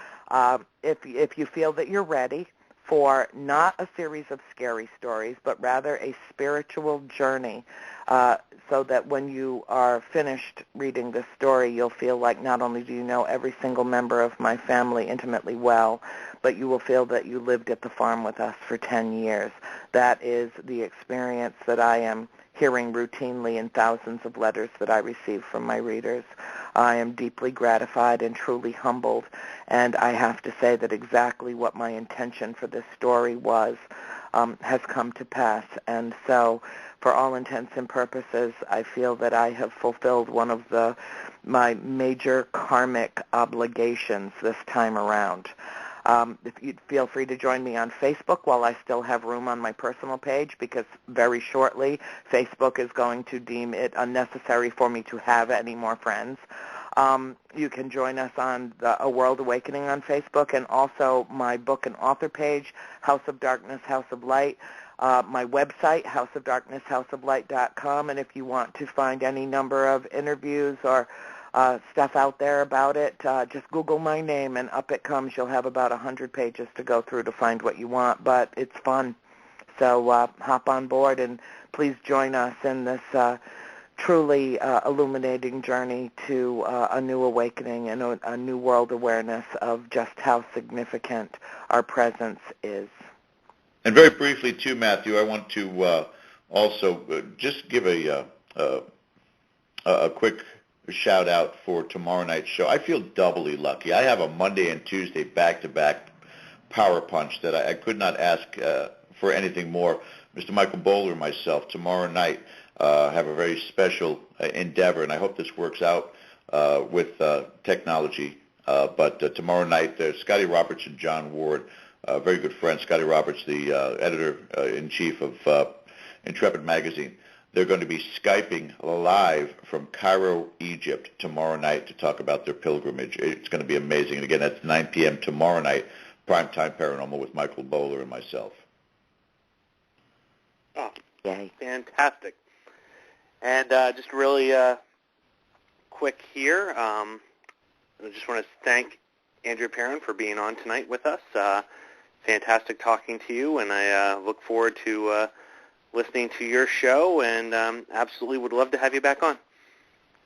if you feel that you're ready, for not a series of scary stories, but rather a spiritual journey, so that when you are finished reading this story, you'll feel like not only do you know every single member of my family intimately well, but you will feel that you lived at the farm with us for 10 years. That is the experience that I am hearing routinely in thousands of letters that I receive from my readers. I am deeply gratified and truly humbled, and I have to say that exactly what my intention for this story was has come to pass. And so, for all intents and purposes, I feel that I have fulfilled one of my major karmic obligations this time around. If you'd feel free to join me on Facebook while I still have room on my personal page, because very shortly Facebook is going to deem it unnecessary for me to have any more friends. You can join us on A World Awakening on Facebook, and also my book and author page, House of Darkness, House of Light, my website, houseofdarknesshouseoflight.com, and if you want to find any number of interviews or stuff out there about it, just Google my name and up it comes. You'll have about 100 pages to go through to find what you want, but it's fun. So hop on board and please join us in this truly illuminating journey to a new awakening and a new world awareness of just how significant our presence is. And very briefly, too, Matthew, I want to also just give a quick shout out for tomorrow night's show. I feel doubly lucky. I have a Monday and Tuesday back-to-back power punch that I could not ask for anything more. Mr. Michael Bowler and myself tomorrow night have a very special endeavor, and I hope this works out with technology. But tomorrow night, there's Scotty Roberts and John Ward, a very good friend. Scotty Roberts, the editor-in-chief of Intrepid Magazine. They're going to be Skyping live from Cairo, Egypt tomorrow night to talk about their pilgrimage. It's going to be amazing. And again, that's 9 p.m. tomorrow night, Primetime Paranormal with Michael Bowler and myself. Oh, yay. Fantastic. And just really quick here, I just want to thank Andrea Perron for being on tonight with us. Fantastic talking to you, and I look forward to listening to your show, and absolutely would love to have you back on.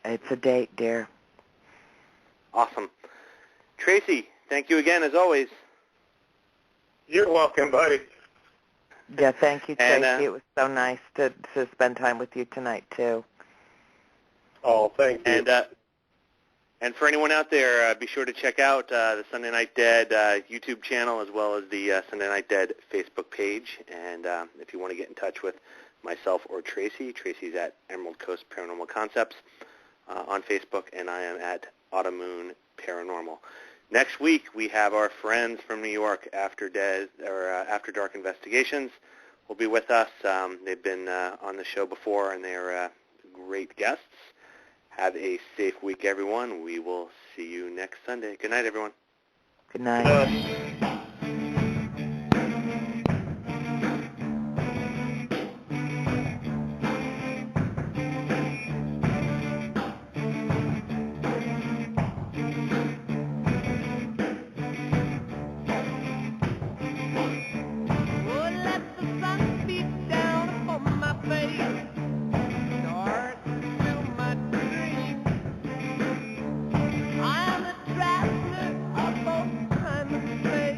It's a date, dear. Awesome. Tracy, thank you again, as always. You're welcome, buddy. Yeah, thank you, Tracy. And, it was so nice to spend time with you tonight, too. Oh, thank you. And for anyone out there, be sure to check out the Sunday Night Dead YouTube channel, as well as the Sunday Night Dead Facebook page. And if you want to get in touch with myself or Tracy, Tracy's at Emerald Coast Paranormal Concepts on Facebook, and I am at Automoon Paranormal. Next week, we have our friends from New York, After Dark Investigations, will be with us. They've been on the show before, and they're great guests. Have a safe week, everyone. We will see you next Sunday. Good night, everyone. Good night. I am a traveler of both time and space.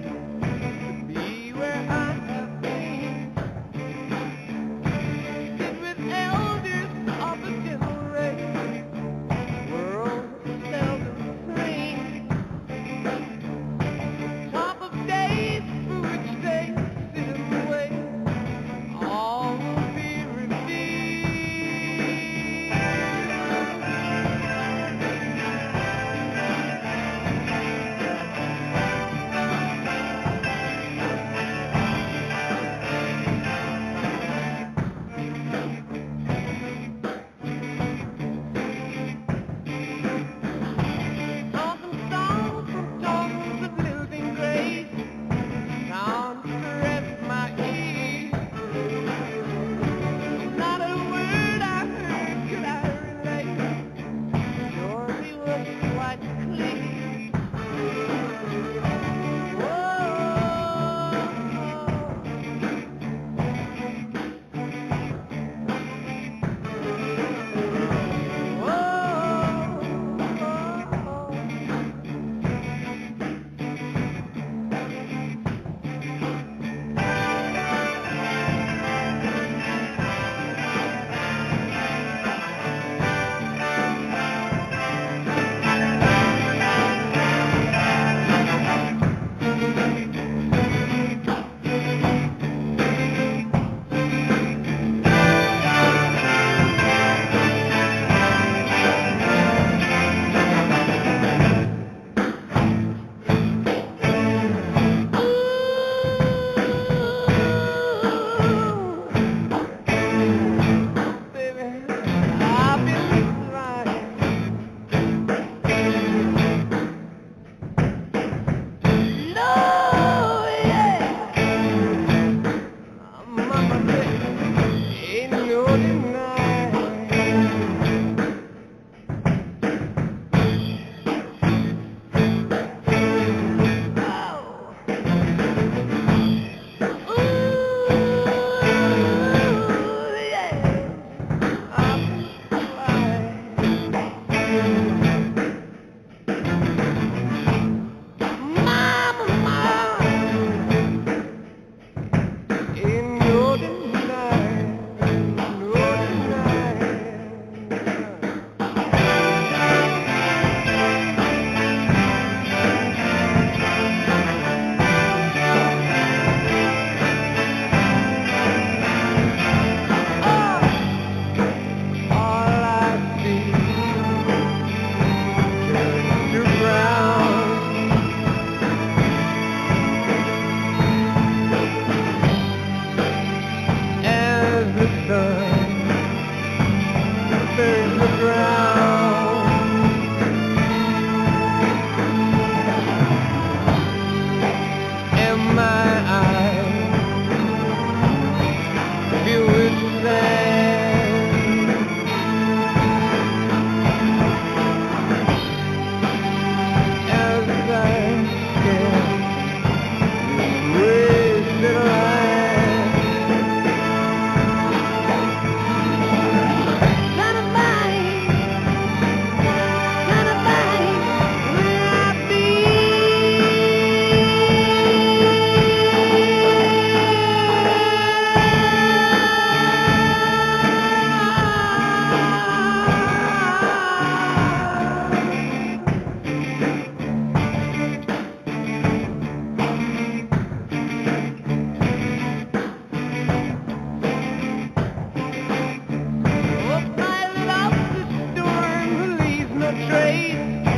trace